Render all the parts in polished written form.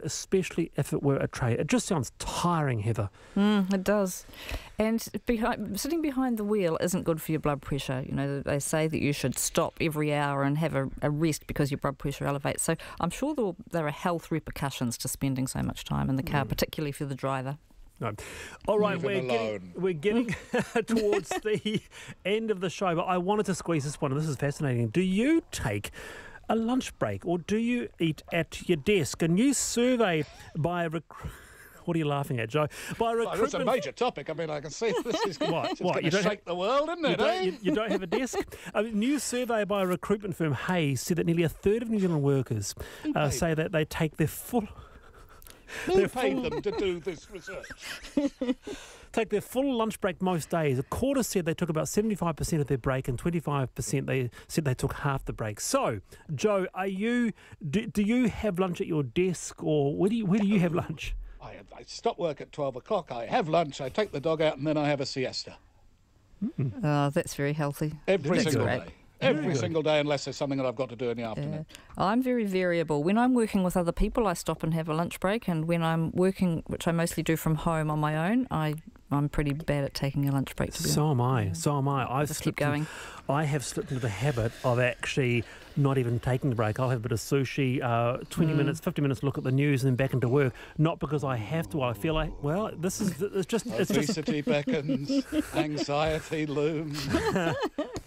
especially if it were a tray. It just sounds tiring, Heather. It does. And sitting behind the wheel isn't good for your blood pressure. You know, they say that you should stop every hour and have a rest because your blood pressure elevates. So I'm sure there are health repercussions to spending so much time in the car, particularly for the driver. No. All right, we're getting towards the end of the show, but I wanted to squeeze this one, and this is fascinating. Do you take a lunch break, or do you eat at your desk? A new survey by a what are you laughing at, Joe? By recruitment... It's a major topic. I mean, I can see this is going to shake the world, isn't it? You don't have a desk? A new survey by a recruitment firm, Hayes, said that nearly a third of New Zealand workers say that they take their full... Who paid them to do this research? Take their full lunch break most days. A quarter said they took about 75% of their break, and 25% they said they took half the break. So, Joe, do you have lunch at your desk, or where do you have lunch? I stop work at 12 o'clock. I have lunch. I take the dog out, and then I have a siesta. Oh, that's very healthy. Every single day. Every single day, unless there's something that I've got to do in the afternoon. I'm very variable. When I'm working with other people, I stop and have a lunch break, and when I'm working, which I mostly do from home on my own, I'm pretty bad at taking a lunch break, to be honest. So am I. I just keep going. I have slipped into the habit of actually not even taking the break. I'll have a bit of sushi, 20 minutes, 50 minutes, look at the news, and then back into work. Not because I have to. I feel like, well, it's just... Obesity beckons, anxiety looms.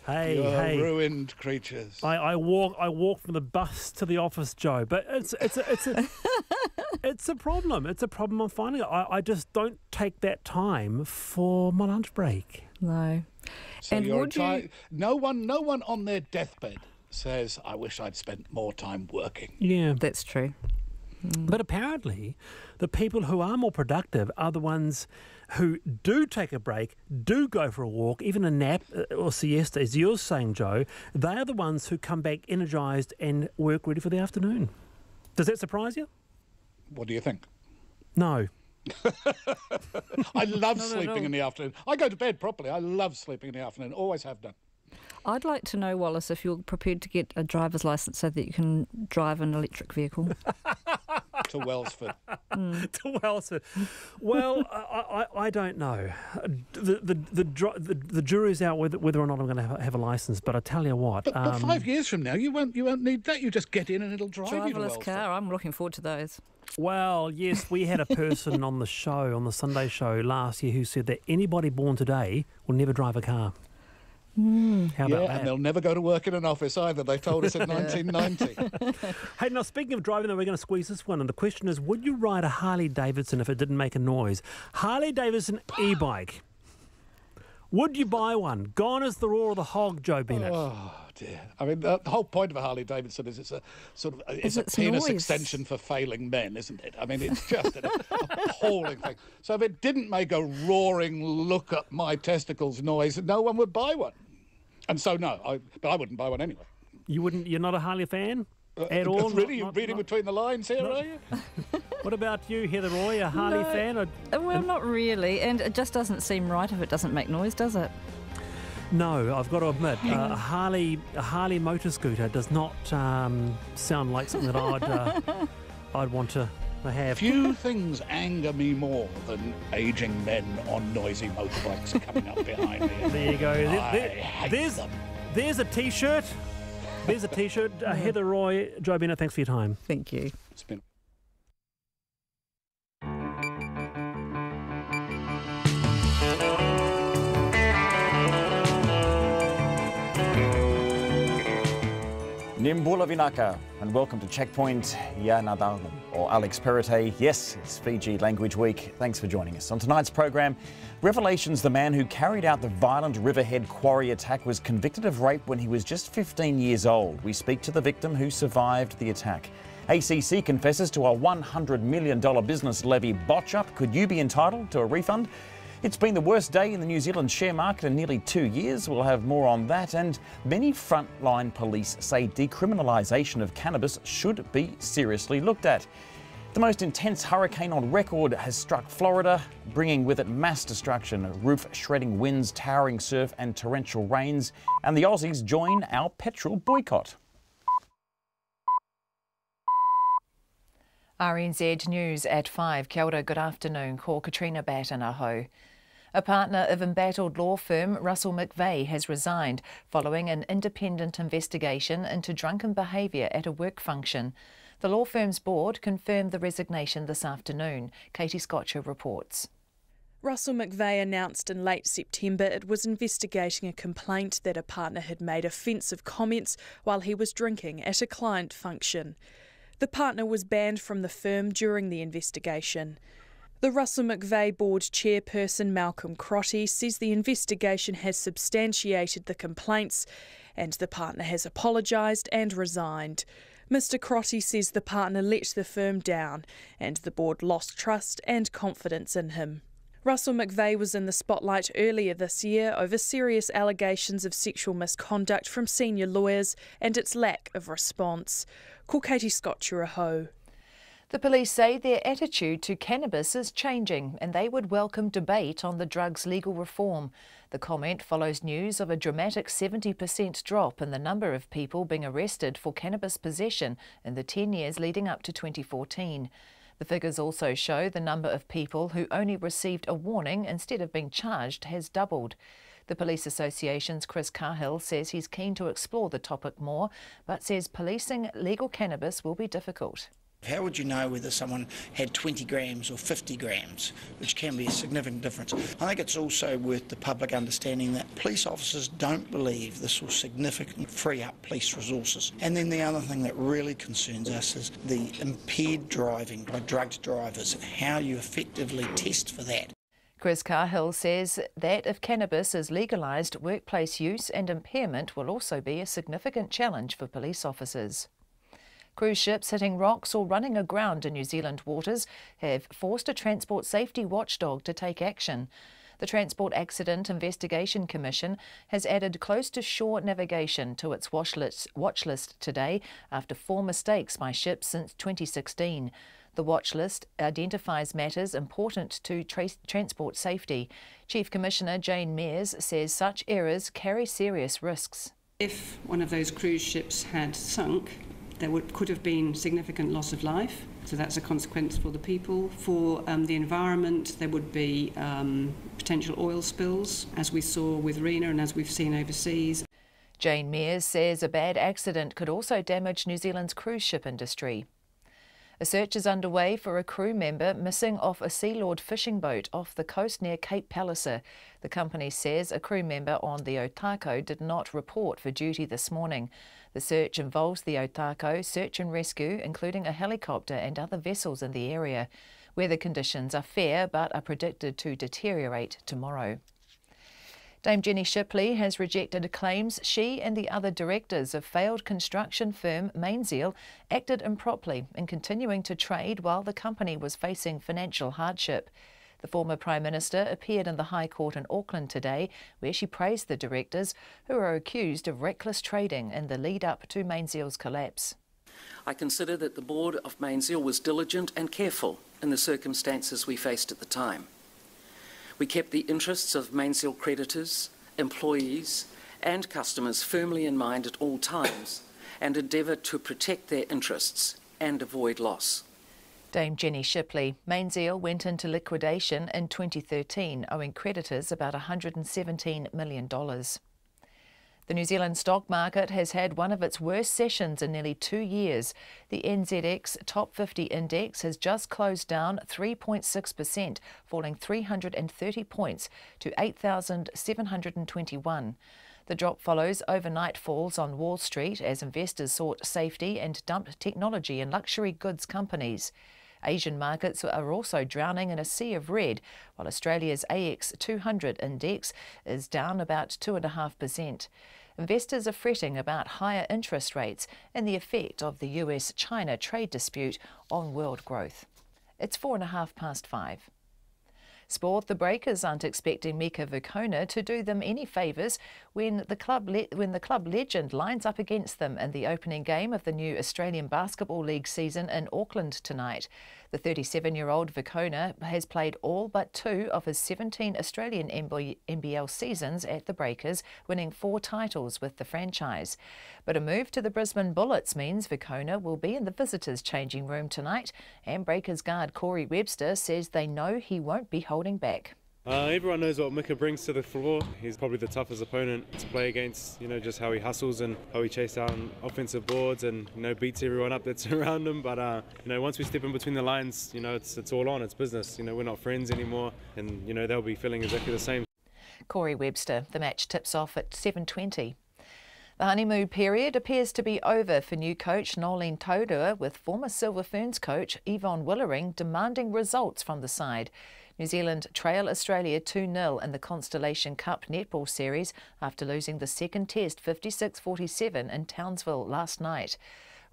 Hey, ruined creatures. I walk from the bus to the office, Joe, but it's a problem. It's a problem I'm finding. I just don't take that time for my lunch break. No. So and no one on their deathbed says, I wish I'd spent more time working. Yeah. That's true. But apparently, the people who are more productive are the ones who do take a break, do go for a walk, even a nap or siesta, as you're saying, Joe. They are the ones who come back energised and work ready for the afternoon. Does that surprise you? What do you think? No. I love sleeping in the afternoon. I go to bed properly. I love sleeping in the afternoon. Always have done. I'd like to know, Wallace, if you're prepared to get a driver's licence so that you can drive an electric vehicle. To Wellsford. To Wellsford. Well, I don't know. The jury's out whether or not I'm going to have a licence. But I tell you what, but 5 years from now, you won't need that. You just get in and it'll drive you to Driverless Wellsford. car. I'm looking forward to those. Well, yes, we had a person on the show, on the Sunday show last year, who said that anybody born today will never drive a car. How about that? And they'll never go to work in an office either. They told us in 1990. Hey, now speaking of driving, though, we're going to squeeze this one. And the question is, would you ride a Harley-Davidson if it didn't make a noise? Harley-Davidson e-bike. Would you buy one? Gone is the roar of the hog, Joe Bennett. Oh, dear. I mean, the whole point of a Harley-Davidson is it's a sort of it's a penis extension for failing men, isn't it? I mean, it's just an appalling thing. So if it didn't make a roaring look at my testicles noise, no one would buy one. And so, no, but I wouldn't buy one anyway. You wouldn't? You're not a Harley fan? At all? Really? You're reading between the lines here, are you? What about you, Heather Roy, a Harley fan? Well, not really. And it just doesn't seem right if it doesn't make noise, does it? No, I've got to admit, a Harley motor scooter does not sound like something that I'd want to have. Few things anger me more than aging men on noisy motorbikes coming up behind me. There you go. There's a T-shirt. There's a T-shirt. Heather Roy, Joe Bennett, thanks for your time. Thank you. It's been... Nimbula Vinaka, and welcome to Checkpoint Ya Nadal, or Alex Perrottet. Yes, it's Fiji Language Week. Thanks for joining us. On tonight's program, revelations: the man who carried out the violent Riverhead quarry attack was convicted of rape when he was just 15 years old. We speak to the victim who survived the attack. ACC confesses to a $100 million business levy botch-up. Could you be entitled to a refund? It's been the worst day in the New Zealand share market in nearly 2 years. We'll have more on that. And many frontline police say decriminalisation of cannabis should be seriously looked at. The most intense hurricane on record has struck Florida, bringing with it mass destruction, roof-shredding winds, towering surf and torrential rains. And the Aussies join our petrol boycott. RNZ News at 5. Kia ora, good afternoon. Ko Katrina Batten aho. A partner of embattled law firm Russell McVeigh has resigned following an independent investigation into drunken behaviour at a work function. The law firm's board confirmed the resignation this afternoon. Katie Scotcher reports. Russell McVeigh announced in late September it was investigating a complaint that a partner had made offensive comments while he was drinking at a client function. The partner was banned from the firm during the investigation. The Russell McVeigh board chairperson Malcolm Crotty says the investigation has substantiated the complaints and the partner has apologised and resigned. Mr Crotty says the partner let the firm down and the board lost trust and confidence in him. Russell McVeigh was in the spotlight earlier this year over serious allegations of sexual misconduct from senior lawyers and its lack of response. Ko Katie Scotcher aho. The police say their attitude to cannabis is changing and they would welcome debate on the drug's legal reform. The comment follows news of a dramatic 70% drop in the number of people being arrested for cannabis possession in the 10 years leading up to 2014. The figures also show the number of people who only received a warning instead of being charged has doubled. The Police Association's Chris Cahill says he's keen to explore the topic more, but says policing legal cannabis will be difficult. How would you know whether someone had 20 grams or 50 grams, which can be a significant difference? I think it's also worth the public understanding that police officers don't believe this will significantly free up police resources. And then the other thing that really concerns us is the impaired driving by drugged drivers and how you effectively test for that. Chris Cahill says that if cannabis is legalised, workplace use and impairment will also be a significant challenge for police officers. Cruise ships hitting rocks or running aground in New Zealand waters have forced a transport safety watchdog to take action. The Transport Accident Investigation Commission has added close-to-shore navigation to its watch list today after 4 mistakes by ships since 2016. The watch list identifies matters important to transport safety. Chief Commissioner Jane Mears says such errors carry serious risks. If one of those cruise ships had sunk, there could have been significant loss of life, so that's a consequence for the people. For the environment, there would be potential oil spills, as we saw with Rena and as we've seen overseas. Jane Mears says a bad accident could also damage New Zealand's cruise ship industry. A search is underway for a crew member missing off a Sealord fishing boat off the coast near Cape Palliser. The company says a crew member on the Otako did not report for duty this morning. The search involves the Otako search and rescue, including a helicopter and other vessels in the area. Weather conditions are fair but are predicted to deteriorate tomorrow. Dame Jenny Shipley has rejected claims she and the other directors of failed construction firm Mainzeal acted improperly in continuing to trade while the company was facing financial hardship. The former Prime Minister appeared in the High Court in Auckland today, where she praised the directors, who are accused of reckless trading in the lead-up to Mainzeal's collapse. I consider that the board of Mainzeal was diligent and careful in the circumstances we faced at the time. We kept the interests of Mainzeal creditors, employees and customers firmly in mind at all times and endeavoured to protect their interests and avoid loss. Dame Jenny Shipley. Mainzeal went into liquidation in 2013, owing creditors about $117 million. The New Zealand stock market has had one of its worst sessions in nearly 2 years. The NZX Top 50 index has just closed down 3.6%, falling 330 points to 8,721. The drop follows overnight falls on Wall Street as investors sought safety and dumped technology and luxury goods companies. Asian markets are also drowning in a sea of red, while Australia's AX 200 index is down about 2.5%. Investors are fretting about higher interest rates and the effect of the US-China trade dispute on world growth. It's 5:04. Sport, the Breakers aren't expecting Mika Vukona to do them any favours when the club legend lines up against them in the opening game of the new Australian Basketball League season in Auckland tonight. The 37-year-old Vukona has played all but 2 of his 17 Australian NBL seasons at the Breakers, winning 4 titles with the franchise. But a move to the Brisbane Bullets means Vukona will be in the visitors' changing room tonight, and Breakers guard Corey Webster says they know he won't be holding back. Everyone knows what Mika brings to the floor. He's probably the toughest opponent to play against, just how he hustles and how he chases down offensive boards and, beats everyone up that's around him. But, once we step in between the lines, it's all on, it's business. We're not friends anymore, and, they'll be feeling exactly the same. Corey Webster. The match tips off at 7:20. The honeymoon period appears to be over for new coach Nolene Taurua, with former Silver Ferns coach Yvonne Willering demanding results from the side. New Zealand trail Australia 2-0 in the Constellation Cup netball series after losing the second test 56-47 in Townsville last night.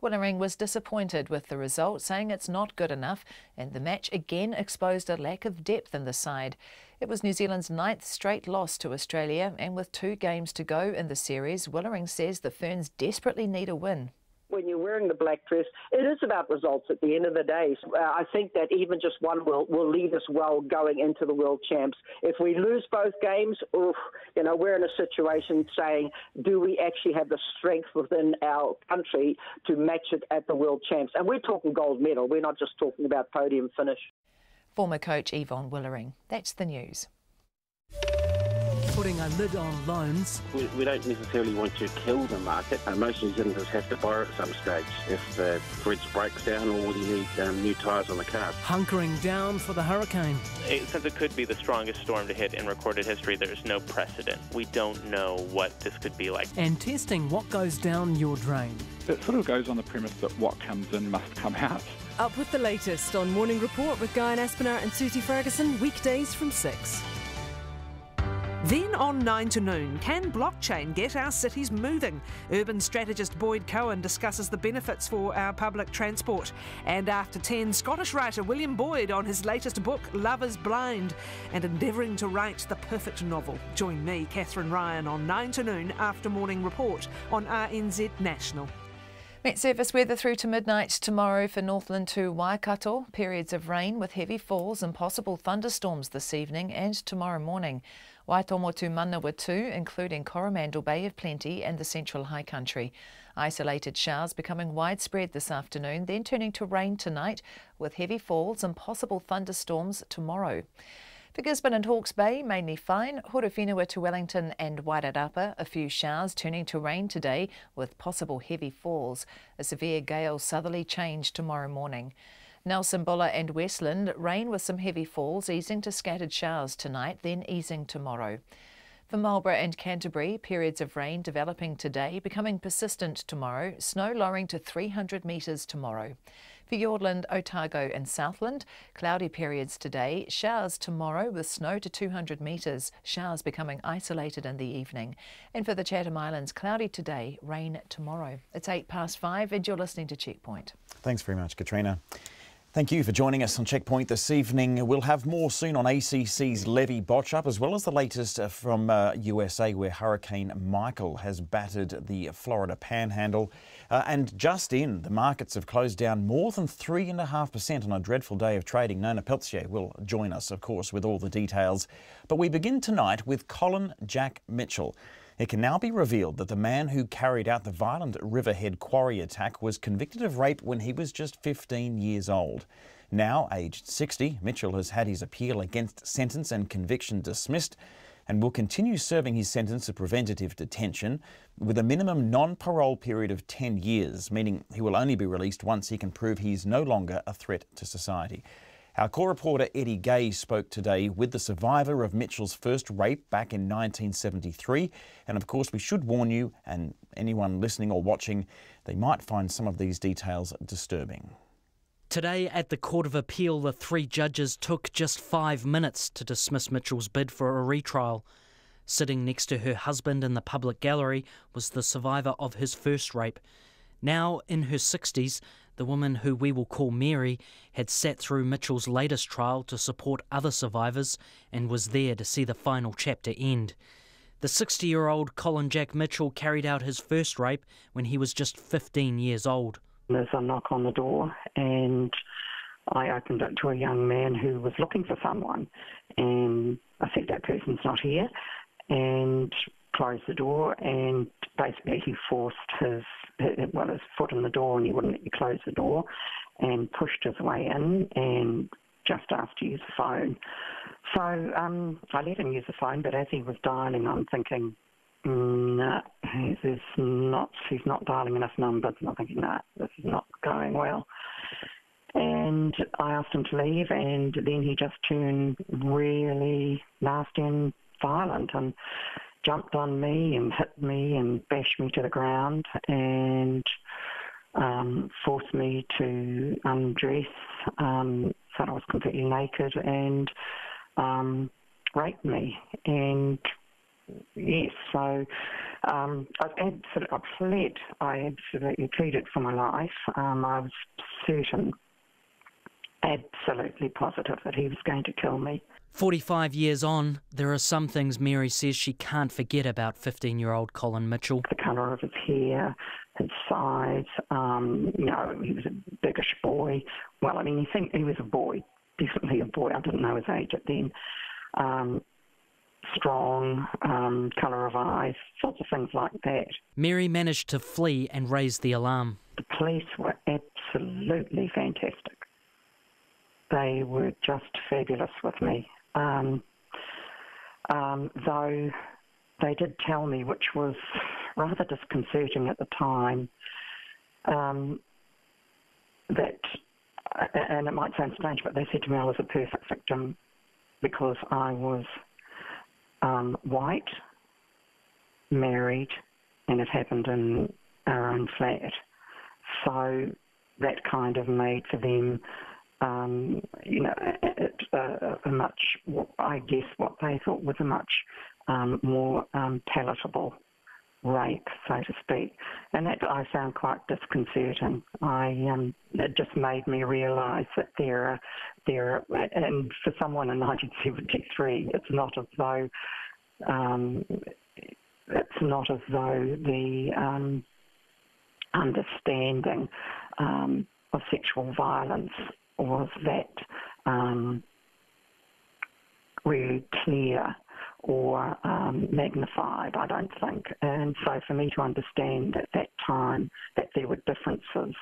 Willering was disappointed with the result, saying it's not good enough, and the match again exposed a lack of depth in the side. It was New Zealand's 9th straight loss to Australia, and with 2 games to go in the series, Willering says the Ferns desperately need a win. When you're wearing the black dress, it is about results at the end of the day. I think that even just one will leave us well going into the World Champs. If we lose both games, we're in a situation saying, do we actually have the strength within our country to match it at the World Champs? And we're talking gold medal. We're not just talking about podium finish. Former coach Yvonne Willering. That's the news. Putting a lid on loans. We don't necessarily want to kill the market. Most New Zealanders have to borrow at some stage. If the bridge breaks down, or you need new tyres on the car. Hunkering down for the hurricane. Since it could be the strongest storm to hit in recorded history, there's no precedent. We don't know what this could be like. And testing what goes down your drain. It sort of goes on the premise that what comes in must come out. Up with the latest on Morning Report with Guy Aspinall and Susie Ferguson, weekdays from 6. Then on 9 to noon, can blockchain get our cities moving? Urban strategist Boyd Cohen discusses the benefits for our public transport. And after 10, Scottish writer William Boyd on his latest book, Love is Blind, and endeavouring to write the perfect novel. Join me, Catherine Ryan, on 9 to noon after Morning Report on RNZ National. Met Service weather through to midnight tomorrow for Northland to Waikato. Periods of rain with heavy falls and possible thunderstorms this evening and tomorrow morning. Waitomo to Manawa too, including Coromandel Bay of Plenty and the Central High Country. Isolated showers becoming widespread this afternoon, then turning to rain tonight with heavy falls and possible thunderstorms tomorrow. For Gisborne and Hawke's Bay, mainly fine. Horowhenua to Wellington and Wairarapa, a few showers turning to rain today with possible heavy falls. A severe gale southerly change tomorrow morning. Nelson, Buller and Westland, rain with some heavy falls, easing to scattered showers tonight, then easing tomorrow. For Marlborough and Canterbury, periods of rain developing today, becoming persistent tomorrow, snow lowering to 300 metres tomorrow. For Fiordland, Otago and Southland, cloudy periods today, showers tomorrow with snow to 200 metres, showers becoming isolated in the evening. And for the Chatham Islands, cloudy today, rain tomorrow. It's 5:08 and you're listening to Checkpoint. Thanks very much, Katrina. Thank you for joining us on Checkpoint this evening. We'll have more soon on ACC's levy botch-up, as well as the latest from USA, where Hurricane Michael has battered the Florida Panhandle. And just in, the markets have closed down more than 3.5% on a dreadful day of trading. Nona Peltier will join us, of course, with all the details. But we begin tonight with Colin Jack Mitchell. It can now be revealed that the man who carried out the violent Riverhead quarry attack was convicted of rape when he was just 15 years old. Now aged 60, Mitchell has had his appeal against sentence and conviction dismissed and will continue serving his sentence of preventative detention with a minimum non-parole period of 10 years, meaning he will only be released once he can prove he is no longer a threat to society. Our core reporter Eddie Gay spoke today with the survivor of Mitchell's first rape back in 1973. And of course, we should warn you and anyone listening or watching, they might find some of these details disturbing. Today at the Court of Appeal, the 3 judges took just 5 minutes to dismiss Mitchell's bid for a retrial. Sitting next to her husband in the public gallery was the survivor of his first rape. Now in her 60s, The woman, who we will call Mary, had sat through Mitchell's latest trial to support other survivors and was there to see the final chapter end. The 60-year-old Colin Jack Mitchell carried out his first rape when he was just 15 years old. There's a knock on the door and I opened it to a young man who was looking for someone, and I said, that person's not here, and closed the door, and basically he forced his foot in the door and he wouldn't let me close the door, and pushed his way in and just asked to use the phone. So I let him use the phone, but as he was dialing, I'm thinking, no, he's not dialing enough numbers, and I'm thinking, no, this is not going well. And I asked him to leave, and then he just turned really nasty and violent and jumped on me and hit me and bashed me to the ground and forced me to undress so I was completely naked and raped me. And yes, so I absolutely pleaded for my life. I was certain, absolutely positive, that he was going to kill me. 45 years on, there are some things Mary says she can't forget about 15-year-old Colin Mitchell. The colour of his hair, his size, he was a biggish boy. Well, I mean, you think he was a boy, definitely a boy. I didn't know his age at then. Strong, colour of eyes, sorts of things like that. Mary managed to flee and raise the alarm. The police were absolutely fantastic. They were just fabulous with me. Though they did tell me, which was rather disconcerting at the time, that, and it might sound strange, but they said to me I was a perfect victim because I was white, married, and it happened in our own flat. So that kind of made for them a much, I guess what they thought was a much more palatable rape, so to speak. And that I found quite disconcerting. It just made me realise that there are, and for someone in 1973, it's not as though the understanding of sexual violence was that really clear or magnified, I don't think. And so for me to understand at that time that there were differences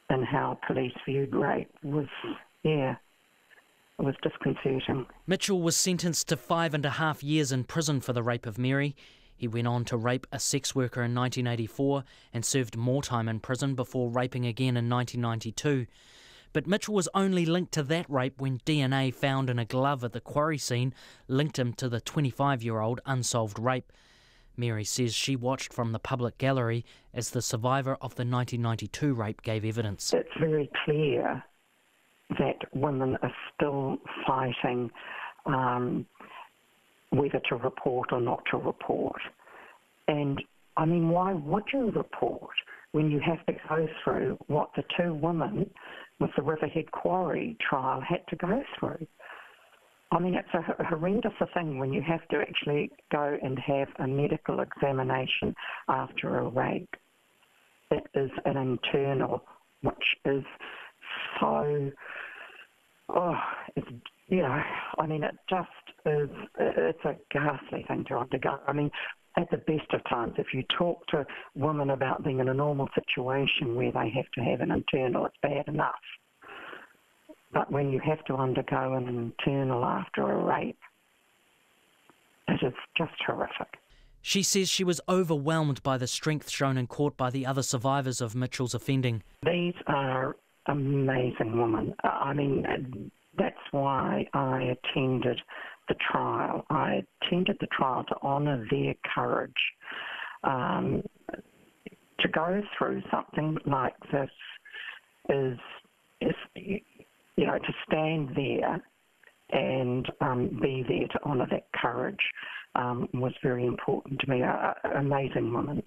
in how police viewed rape was, it was disconcerting. Mitchell was sentenced to 5.5 years in prison for the rape of Mary. He went on to rape a sex worker in 1984 and served more time in prison before raping again in 1992. But Mitchell was only linked to that rape when DNA found in a glove at the quarry scene linked him to the 25-year-old unsolved rape. Mary says she watched from the public gallery as the survivor of the 1992 rape gave evidence. It's very clear that women are still fighting whether to report or not to report. And, I mean, why would you report when you have to go through what the two women with the Riverhead Quarry trial had to go through? I mean, it's a horrendous thing when you have to actually go and have a medical examination after a rape. It is an internal, which is so, it just is, it's a ghastly thing to undergo. I mean, at the best of times, if you talk to women about being in a normal situation where they have to have an internal, it's bad enough. But when you have to undergo an internal after a rape, it is just horrific. She says she was overwhelmed by the strength shown in court by the other survivors of Mitchell's offending. These are amazing women. I mean, that's why I attended the trial. I attended the trial to honour their courage. To go through something like this is to stand there and be there to honour that courage was very important to me. Amazing woman.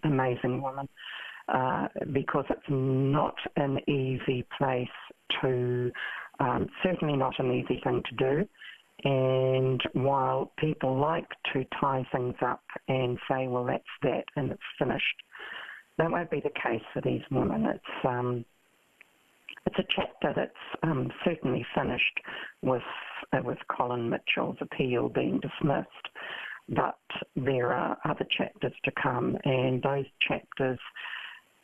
because it's not an easy place to, certainly not an easy thing to do. And while people like to tie things up and say, well, that's that and it's finished, that won't be the case for these women. It's a chapter that's certainly finished with Colin Mitchell's appeal being dismissed, but there are other chapters to come, and those chapters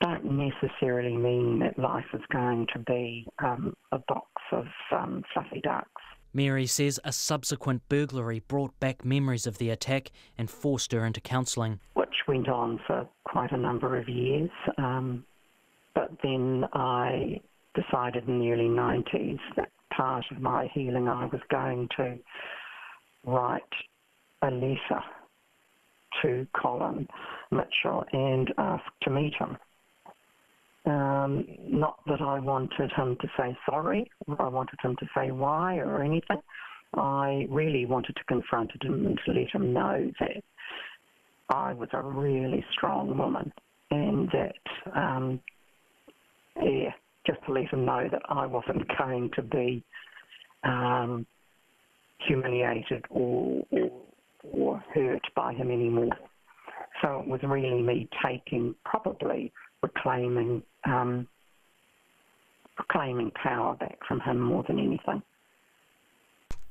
don't necessarily mean that life is going to be a box of fluffy ducks. Mary says a subsequent burglary brought back memories of the attack and forced her into counselling. Which went on for quite a number of years, but then I decided in the early 90s that part of my healing I was going to write a letter to Colin Mitchell and ask to meet him. Not that I wanted him to say sorry, or I wanted him to say why or anything. I really wanted to confront him and to let him know that I was a really strong woman, and that, just to let him know that I wasn't going to be humiliated or hurt by him anymore. So it was really me reclaiming power back from him more than anything.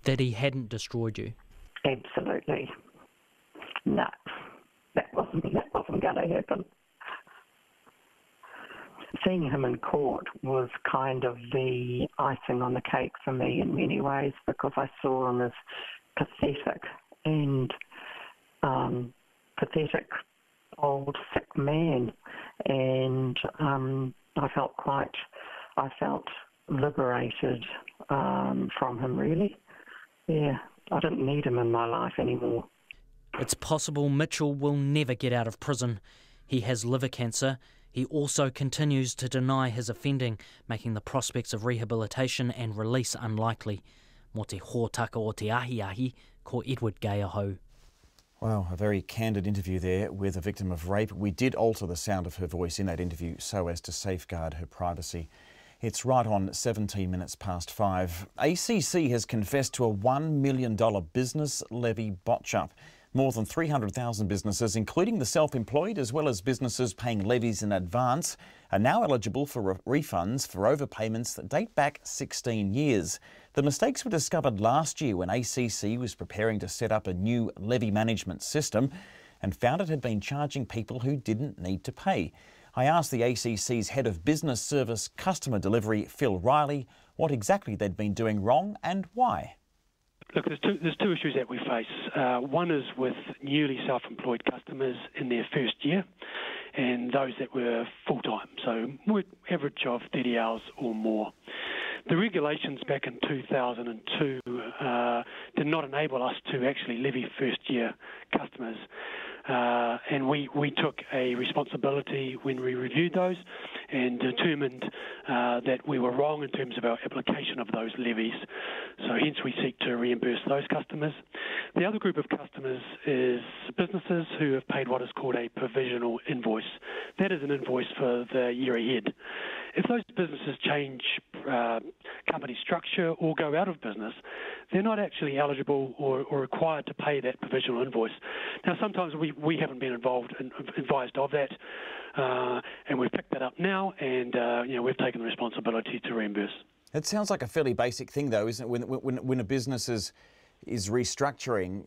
That he hadn't destroyed you? Absolutely. No, that wasn't going to happen. Seeing him in court was kind of the icing on the cake for me in many ways, because I saw him as pathetic old sick man, and I felt liberated from him, really. Yeah, I didn't need him in my life anymore. It's possible Mitchell will never get out of prison. He has liver cancer. He also continues to deny his offending, making the prospects of rehabilitation and release unlikely. Mo te hōtaka o te ahi, ko Edward Gaiaho. Wow, a very candid interview there with a victim of rape. We did alter the sound of her voice in that interview so as to safeguard her privacy. It's right on 17 minutes past 5. ACC has confessed to a $1 million business levy botch-up. More than 300,000 businesses, including the self-employed, as well as businesses paying levies in advance, are now eligible for refunds for overpayments that date back 16 years. The mistakes were discovered last year when ACC was preparing to set up a new levy management system and found it had been charging people who didn't need to pay. I asked the ACC's head of business service customer delivery, Phil Riley, what exactly they'd been doing wrong and why. Look, there's two issues that we face. One is with newly self-employed customers in their first year, and those that were full-time, so average of 30 hours or more. The regulations back in 2002 did not enable us to actually levy first-year customers. And we took a responsibility when we reviewed those and determined that we were wrong in terms of our application of those levies. So hence we seek to reimburse those customers. The other group of customers is businesses who have paid what is called a provisional invoice. That is an invoice for the year ahead. If those businesses change company structure or go out of business, they're not actually eligible or required to pay that provisional invoice. Now, sometimes we haven't been advised of that, and we've picked that up now, and we've taken the responsibility to reimburse. It sounds like a fairly basic thing, though, isn't it? When a business is restructuring,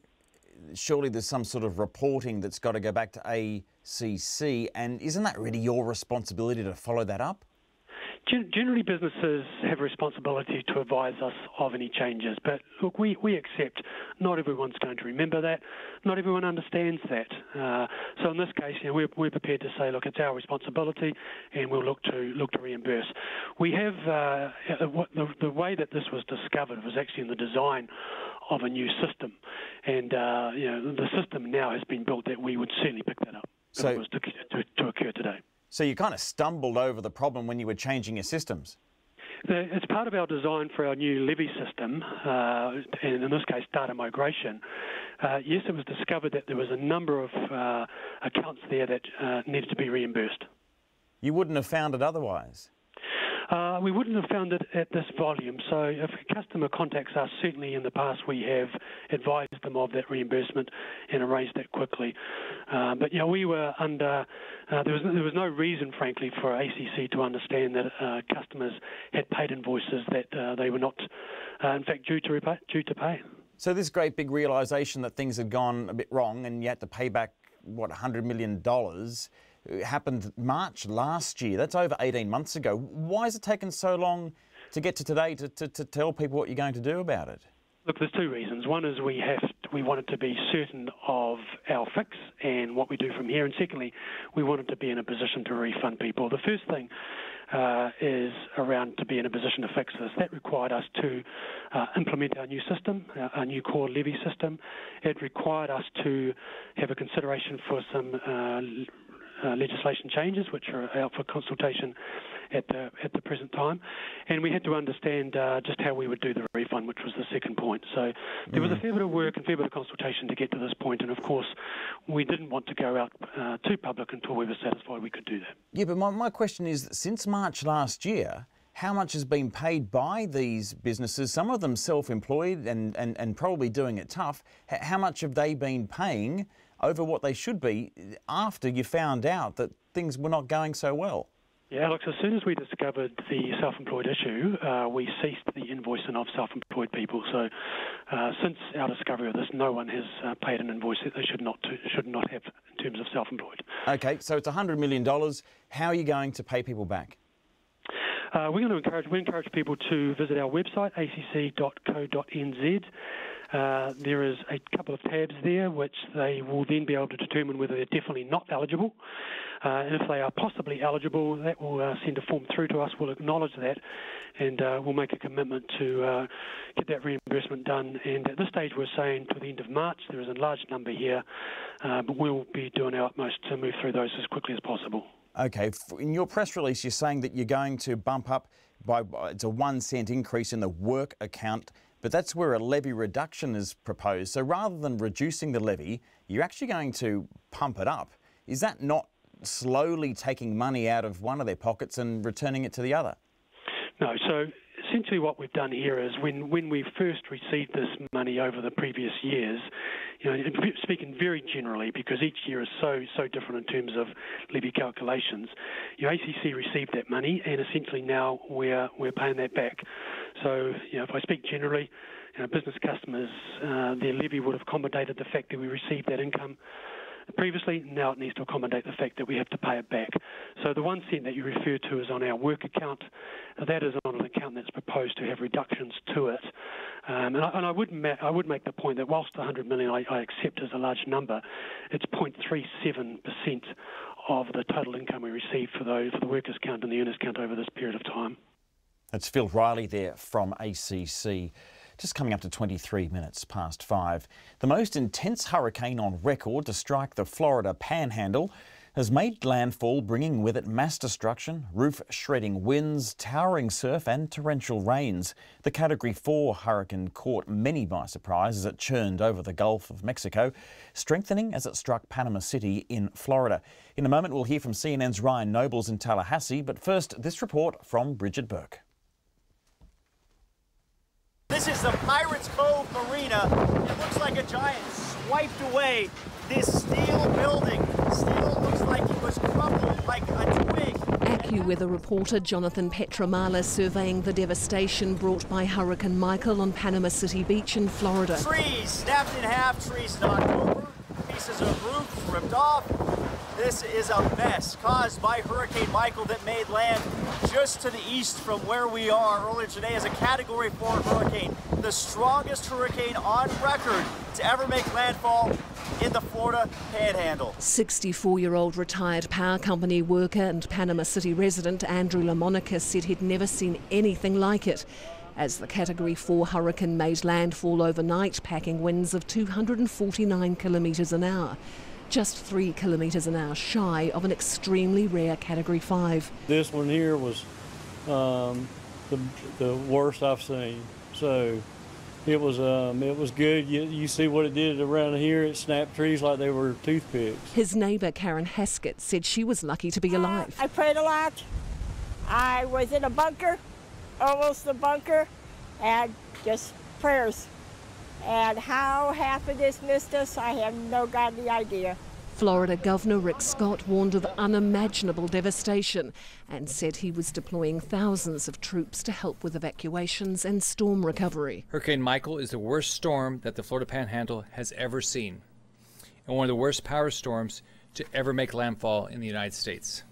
surely there's some sort of reporting that's got to go back to ACC, and isn't that really your responsibility to follow that up? Generally, businesses have a responsibility to advise us of any changes, but look, we accept not everyone's going to remember that, not everyone understands that. So in this case, we're prepared to say, look, it's our responsibility, and we'll look to reimburse. We have the way that this was discovered was actually in the design of a new system, and the system now has been built that we would certainly pick that up if it was to occur today. So you kind of stumbled over the problem when you were changing your systems? It's part of our design for our new levy system, and in this case data migration. Yes, it was discovered that there was a number of accounts there that needed to be reimbursed. You wouldn't have found it otherwise? We wouldn't have found it at this volume. So if a customer contacts us, certainly in the past we have advised them of that reimbursement and arranged that quickly. But we were under. There was no reason, frankly, for ACC to understand that customers had paid invoices that they were not, in fact, due to pay. So this great big realisation that things had gone a bit wrong and you had to pay back, what, $100 million, happened March last year. That's over 18 months ago. Why has it taken so long to get to today to tell people what you're going to do about it? Look, there's two reasons. One is we wanted to be certain of our fix and what we do from here, and secondly, we wanted to be in a position to refund people. The first thing is around to be in a position to fix this. That required us to implement our new system, our new core levy system. It required us to have a consideration for some legislation changes, which are out for consultation at the present time, and we had to understand just how we would do the refund, which was the second point. So there was a fair bit of work and fair bit of consultation to get to this point, and of course we didn't want to go out too public until we were satisfied we could do that. Yeah, but my question is, since March last year, how much has been paid by these businesses, some of them self-employed and probably doing it tough? How much have they been paying over what they should be after you found out that things were not going so well? Yeah, Alex, as soon as we discovered the self-employed issue, we ceased the invoicing of self-employed people. So since our discovery of this, no one has paid an invoice that they should not have in terms of self-employed. OK, so it's $100 million. How are you going to pay people back? We encourage people to visit our website, acc.co.nz. There is a couple of tabs there which they will then be able to determine whether they're definitely not eligible. And if they are possibly eligible, that will send a form through to us. We'll acknowledge that and we'll make a commitment to get that reimbursement done. And at this stage we're saying to the end of March. There is a large number here, but we'll be doing our utmost to move through those as quickly as possible. OK, in your press release you're saying that you're going to bump up by, it's a 1 cent increase in the work account, but that's where a levy reduction is proposed. So rather than reducing the levy, you're actually going to pump it up. Is that not slowly taking money out of one of their pockets and returning it to the other? No, so essentially what we've done here is when we first received this money over the previous years, speaking very generally, because each year is so different in terms of levy calculations, ACC received that money and essentially now we're paying that back. So if I speak generally, business customers, their levy would have accommodated the fact that we received that income previously. Now it needs to accommodate the fact that we have to pay it back. So the 1 cent that you refer to is on our work account. That is on an account that's proposed to have reductions to it. And I would make the point that whilst 100 million I accept as a large number, it's 0.37% of the total income we receive for the workers' count and the earners' count over this period of time. That's Phil Riley there from ACC. Just coming up to 23 minutes past 5. The most intense hurricane on record to strike the Florida Panhandle has made landfall, bringing with it mass destruction, roof-shredding winds, towering surf and torrential rains. The Category 4 hurricane caught many by surprise as it churned over the Gulf of Mexico, strengthening as it struck Panama City in Florida. In a moment, we'll hear from CNN's Ryan Nobles in Tallahassee, but first, this report from Bridget Burke. This is the Pirates Cove Marina. It looks like a giant swiped away this steel building. Steel looks like it was crumpled like a twig. AccuWeather reporter Jonathan Petramala surveying the devastation brought by Hurricane Michael on Panama City Beach in Florida. Trees snapped in half, trees knocked over, pieces of roof ripped off. This is a mess caused by Hurricane Michael that made land just to the east from where we are earlier today as a Category 4 hurricane, the strongest hurricane on record to ever make landfall in the Florida Panhandle. 64-year-old retired power company worker and Panama City resident Andrew LaMonica said he'd never seen anything like it. As the Category 4 hurricane made landfall overnight, packing winds of 249 kilometres an hour. Just 3 kilometres an hour shy of an extremely rare Category 5. This one here was the worst I've seen. So It was good. You see what it did around here. It snapped trees like they were toothpicks. His neighbour Karen Haskett said she was lucky to be alive. I prayed a lot. I was in a bunker, almost a bunker, and just prayers. And how half of this missed us, I have no godly idea. Florida Governor Rick Scott warned of unimaginable devastation and said he was deploying thousands of troops to help with evacuations and storm recovery. Hurricane Michael is the worst storm that the Florida Panhandle has ever seen, and one of the worst power storms to ever make landfall in the United States.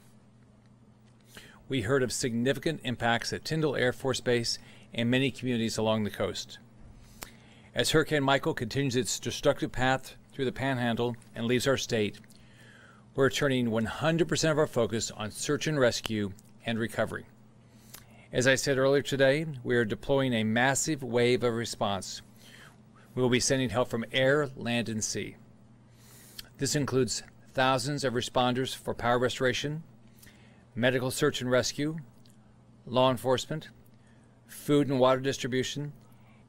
We heard of significant impacts at Tyndall Air Force Base and many communities along the coast. As Hurricane Michael continues its destructive path through the Panhandle and leaves our state, we're turning 100% of our focus on search and rescue and recovery. As I said earlier today, we are deploying a massive wave of response. We will be sending help from air, land, and sea. This includes thousands of responders for power restoration, medical search and rescue, law enforcement, food and water distribution,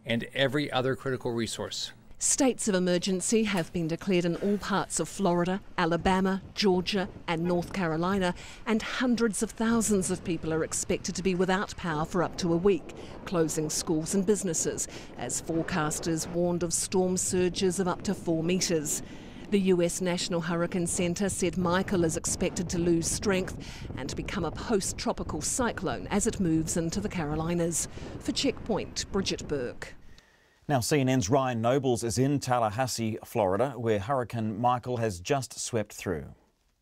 and every other critical resource. States of emergency have been declared in all parts of Florida, Alabama, Georgia and North Carolina, and hundreds of thousands of people are expected to be without power for up to a week, closing schools and businesses, as forecasters warned of storm surges of up to 4 metres. The US National Hurricane Centre said Michael is expected to lose strength and become a post-tropical cyclone as it moves into the Carolinas. For Checkpoint, Bridget Burke. Now, CNN's Ryan Nobles is in Tallahassee, Florida, where Hurricane Michael has just swept through.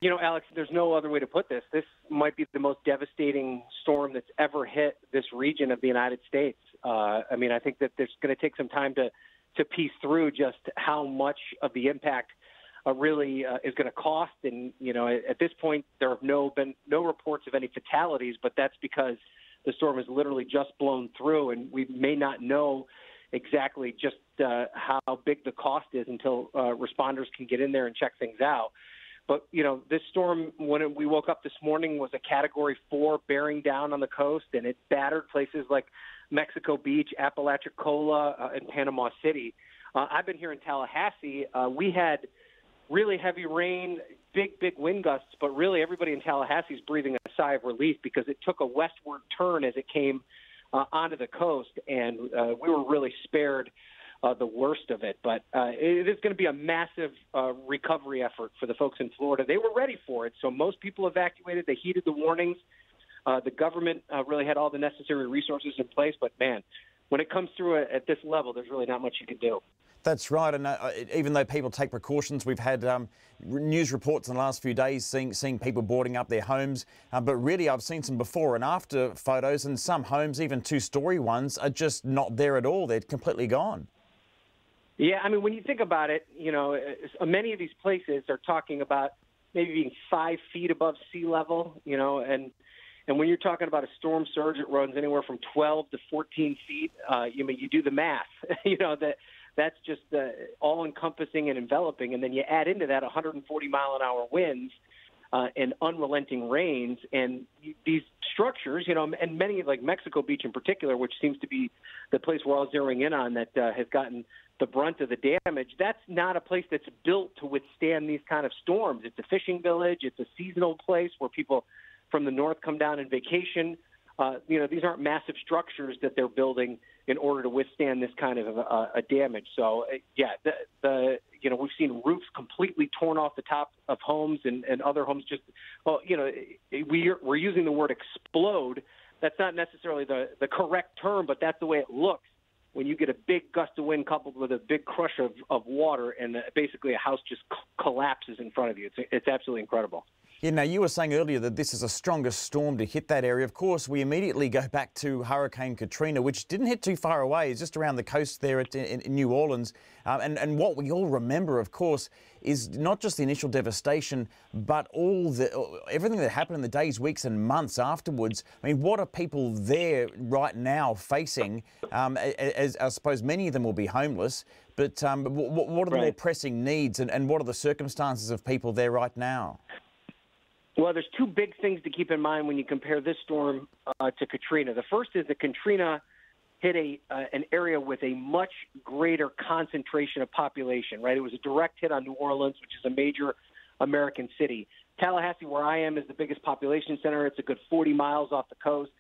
You know, Alex, there's no other way to put this. This might be the most devastating storm that's ever hit this region of the United States. I think that there's going to take some time to piece through just how much of the impact really is going to cost. And, you know, at this point, there have been no reports of any fatalities, but that's because the storm has literally just blown through, and we may not know exactly just how big the cost is until responders can get in there and check things out. But, you know, this storm, when we woke up this morning, was a Category 4 bearing down on the coast, and it battered places like Mexico Beach, Apalachicola, and Panama City. I've been here in Tallahassee. We had really heavy rain, big wind gusts, but really everybody in Tallahassee is breathing a sigh of relief because it took a westward turn as it came onto the coast, and we were really spared the worst of it. But it is going to be a massive recovery effort for the folks in Florida. They were ready for it, so most people evacuated. They heeded the warnings. The government really had all the necessary resources in place, but, man, when it comes through at this level, there's really not much you can do. That's right, and even though people take precautions, we've had news reports in the last few days seeing people boarding up their homes, but really I've seen some before and after photos, and some homes, even two-storey ones, are just not there at all. They're completely gone. Yeah, I mean, when you think about it, you know, many of these places are talking about maybe being 5 feet above sea level, you know, and when you're talking about a storm surge, it runs anywhere from 12 to 14 feet. You do the math, you know, that's just all-encompassing and enveloping. And then you add into that 140-mile-an-hour winds and unrelenting rains. And these structures, you know, and many, like Mexico Beach in particular, which seems to be the place we're all zeroing in on that has gotten the brunt of the damage, that's not a place that's built to withstand these kind of storms. It's a fishing village. It's a seasonal place where people from the north come down and vacation. You know, these aren't massive structures that they're building in order to withstand this kind of a damage. So, yeah, you know, we've seen roofs completely torn off the top of homes and other homes just, well, you know, we're using the word explode. That's not necessarily the correct term, but that's the way it looks when you get a big gust of wind coupled with a big crush of water and basically a house just collapses in front of you. It's absolutely incredible. Yeah, now you were saying earlier that this is a stronger storm to hit that area. Of course, we immediately go back to Hurricane Katrina, which didn't hit too far away. It's just around the coast there in New Orleans. And what we all remember, of course, is not just the initial devastation, but everything that happened in the days, weeks and months afterwards. I mean, what are people there right now facing? As I suppose many of them will be homeless, but what are the more pressing needs and what are the circumstances of people there right now? Well, there's two big things to keep in mind when you compare this storm to Katrina. The first is that Katrina hit an area with a much greater concentration of population, right? It was a direct hit on New Orleans, which is a major American city. Tallahassee, where I am, is the biggest population center. It's a good 40 miles off the coast.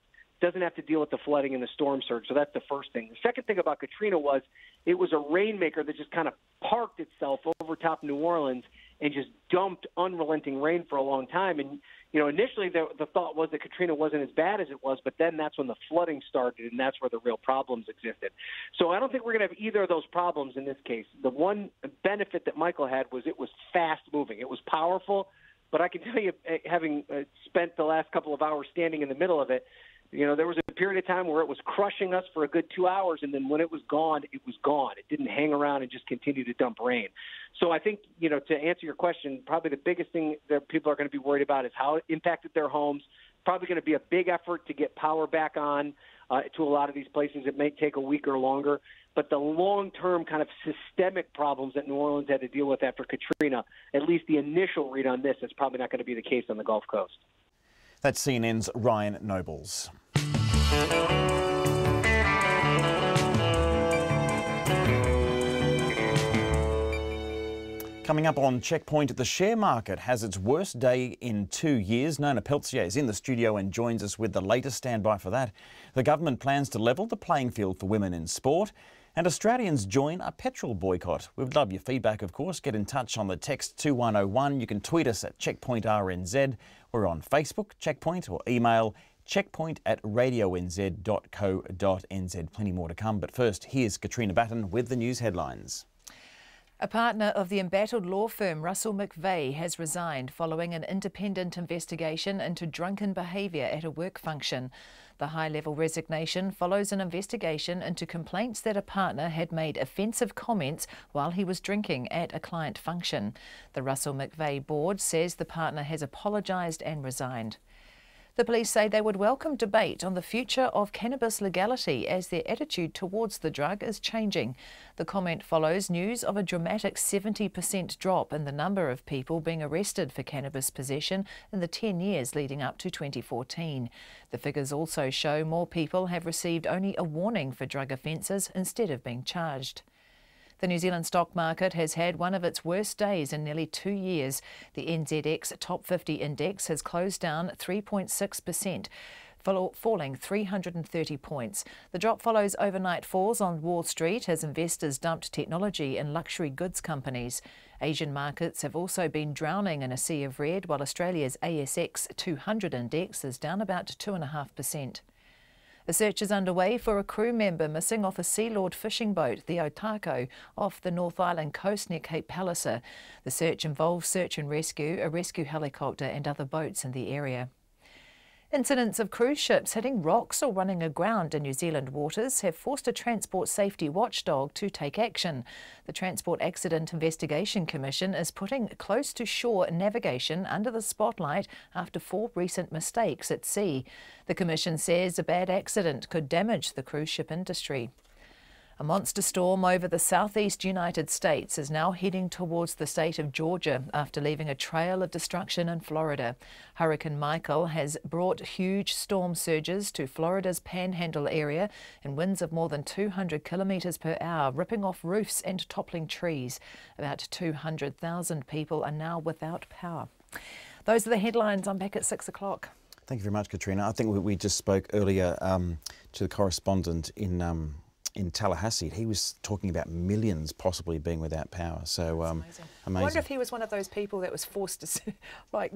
Doesn't have to deal with the flooding and the storm surge, so that's the first thing. The second thing about Katrina was it was a rainmaker that just kind of parked itself over top New Orleans and just dumped unrelenting rain for a long time. And, you know, initially the thought was that Katrina wasn't as bad as it was, but then that's when the flooding started, and that's where the real problems existed. So I don't think we're going to have either of those problems in this case. The one benefit that Michael had was it was fast-moving. It was powerful, but I can tell you, having spent the last couple of hours standing in the middle of it, you know, there was a period of time where it was crushing us for a good 2 hours, and then when it was gone, it was gone. It didn't hang around and just continue to dump rain. So I think, you know, to answer your question, probably the biggest thing that people are going to be worried about is how it impacted their homes. Probably going to be a big effort to get power back on to a lot of these places. It may take a week or longer. But the long-term kind of systemic problems that New Orleans had to deal with after Katrina, at least the initial read on this, is probably not going to be the case on the Gulf Coast. That's CNN's Ryan Nobles. Coming up on Checkpoint, the share market has its worst day in 2 years. Nona Peltier is in the studio and joins us with the latest. Standby for that. The government plans to level the playing field for women in sport, and Australians join a petrol boycott. We'd love your feedback, of course. Get in touch on the text 2101. You can tweet us at CheckpointRNZ. We're on Facebook, Checkpoint, or email checkpoint@radionz.co.nz. Plenty more to come, but first, here's Katrina Batten with the news headlines. A partner of the embattled law firm Russell McVeigh has resigned following an independent investigation into drunken behaviour at a work function. The high-level resignation follows an investigation into complaints that a partner had made offensive comments while he was drinking at a client function. The Russell McVeigh board says the partner has apologised and resigned. The police say they would welcome debate on the future of cannabis legality as their attitude towards the drug is changing. The comment follows news of a dramatic 70% drop in the number of people being arrested for cannabis possession in the 10 years leading up to 2014. The figures also show more people have received only a warning for drug offences instead of being charged. The New Zealand stock market has had one of its worst days in nearly 2 years. The NZX Top 50 index has closed down 3.6%, falling 330 points. The drop follows overnight falls on Wall Street as investors dumped technology and luxury goods companies. Asian markets have also been drowning in a sea of red, while Australia's ASX 200 index is down about 2.5%. A search is underway for a crew member missing off a Sealord fishing boat, the Otako, off the North Island coast near Cape Palliser. The search involves search and rescue, a rescue helicopter and other boats in the area. Incidents of cruise ships hitting rocks or running aground in New Zealand waters have forced a transport safety watchdog to take action. The Transport Accident Investigation Commission is putting close to shore navigation under the spotlight after 4 recent mistakes at sea. The Commission says a bad accident could damage the cruise ship industry. A monster storm over the southeast United States is now heading towards the state of Georgia after leaving a trail of destruction in Florida. Hurricane Michael has brought huge storm surges to Florida's Panhandle area and winds of more than 200 kilometres per hour, ripping off roofs and toppling trees. About 200,000 people are now without power. Those are the headlines. I'm back at 6 o'clock. Thank you very much, Katrina. I think we just spoke earlier to the correspondent in Tallahassee. He was talking about millions possibly being without power. So amazing. I wonder if he was one of those people that was forced to, like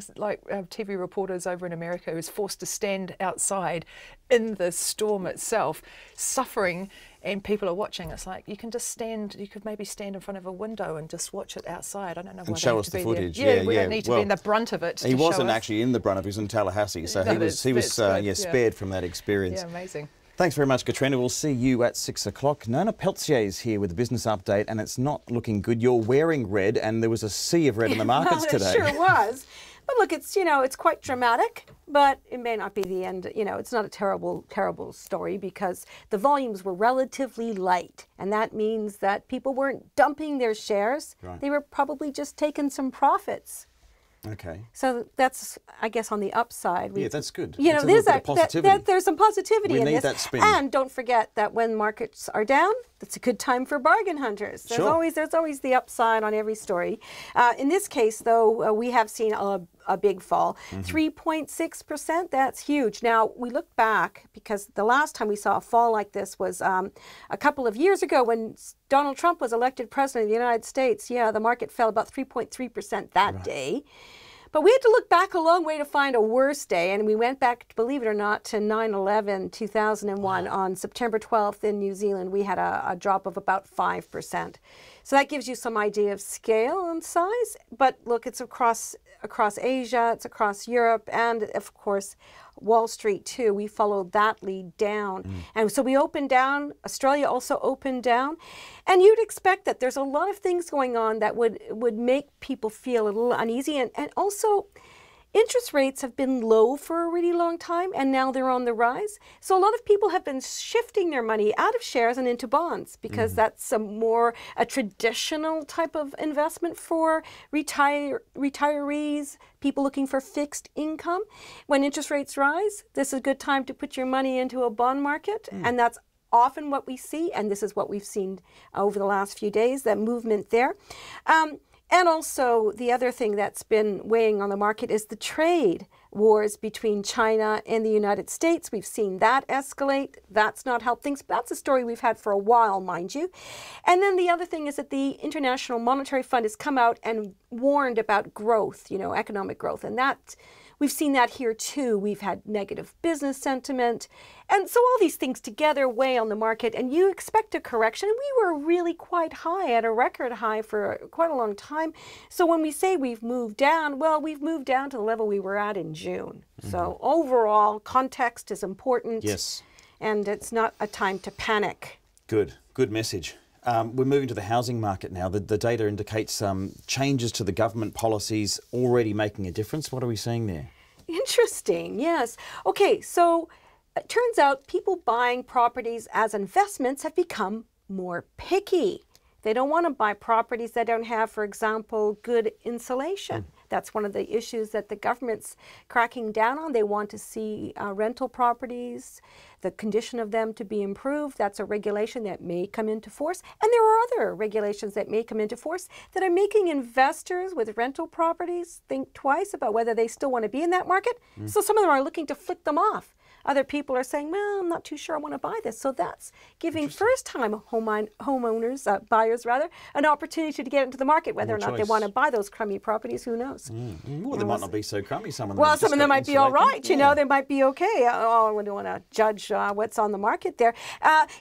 TV reporters over in America, who was forced to stand outside in the storm itself, suffering, and people are watching. It's like you can just stand. You could maybe stand in front of a window and just watch it outside. I don't know why and show us the footage. There. Yeah, we don't need to be in the brunt of it. He wasn't actually in the brunt of it. He was in Tallahassee, so he was spared from that experience. Yeah, amazing. Thanks very much, Katrina. We'll see you at 6 o'clock. Nona Peltier is here with the business update, and it's not looking good. You're wearing red, and there was a sea of red in the markets today. It sure was. But look, it's it's quite dramatic, but it may not be the end. It's not a terrible story because the volumes were relatively light, and that means that people weren't dumping their shares. Right. They were probably just taking some profits. Okay. So that's, I guess, on the upside. Yeah, that's good. You know, there's there's some positivity in this. We need that spin. And don't forget that when markets are down, that's a good time for bargain hunters. There's always the upside on every story. In this case, though, we have seen a big fall, 3.6%. That's huge. Now we look back because the last time we saw a fall like this was a couple of years ago when Donald Trump was elected president of the United States. Yeah, the market fell about 3.3% that day. But we had to look back a long way to find a worse day, and we went back, believe it or not, to 9/11, 2001. On September 12th in New Zealand, we had a drop of about 5%. So that gives you some idea of scale and size. But look, it's across Asia, it's across Europe, and of course, Wall Street too. We followed that lead down. And so we opened down. Australia also opened down. And you'd expect that there's a lot of things going on that would make people feel a little uneasy. And also, interest rates have been low for a really long time, and now they're on the rise. So a lot of people have been shifting their money out of shares and into bonds because that's a traditional type of investment for retirees, people looking for fixed income. When interest rates rise, this is a good time to put your money into a bond market, and that's often what we see, and this is what we've seen over the last few days, that movement there. And also, the other thing that's been weighing on the market is the trade wars between China and the United States. We've seen that escalate. That's not helped things. That's a story we've had for a while, mind you. And then the other thing is that the International Monetary Fund has come out and warned about growth, economic growth. And that we've seen that here too. We've had negative business sentiment. And so all these things together weigh on the market, and you expect a correction. We were really quite high, at a record high for quite a long time. So when we say we've moved down, well, we've moved down to the level we were at in June. So overall, context is important. Yes. And it's not a time to panic. Good message. We're moving to the housing market now. The data indicates changes to the government policies already making a difference. What are we seeing there? Interesting, yes. Okay, so it turns out people buying properties as investments have become more picky. They don't want to buy properties that don't have, for example, good insulation. That's one of the issues that the government's cracking down on. They want to see rental properties, the condition of them to be improved. That's a regulation that may come into force. And there are other regulations that may come into force that are making investors with rental properties think twice about whether they still want to be in that market. So some of them are looking to flick them off. Other people are saying, well, I'm not too sure I want to buy this. So that's giving first-time homeowners, buyers rather, an opportunity to get into the market. Whether or not they want to buy those crummy properties, who knows? Well, they might not be so crummy, some of them. Well, some of them might be all right, you know, they might be okay. I don't want to judge what's on the market there.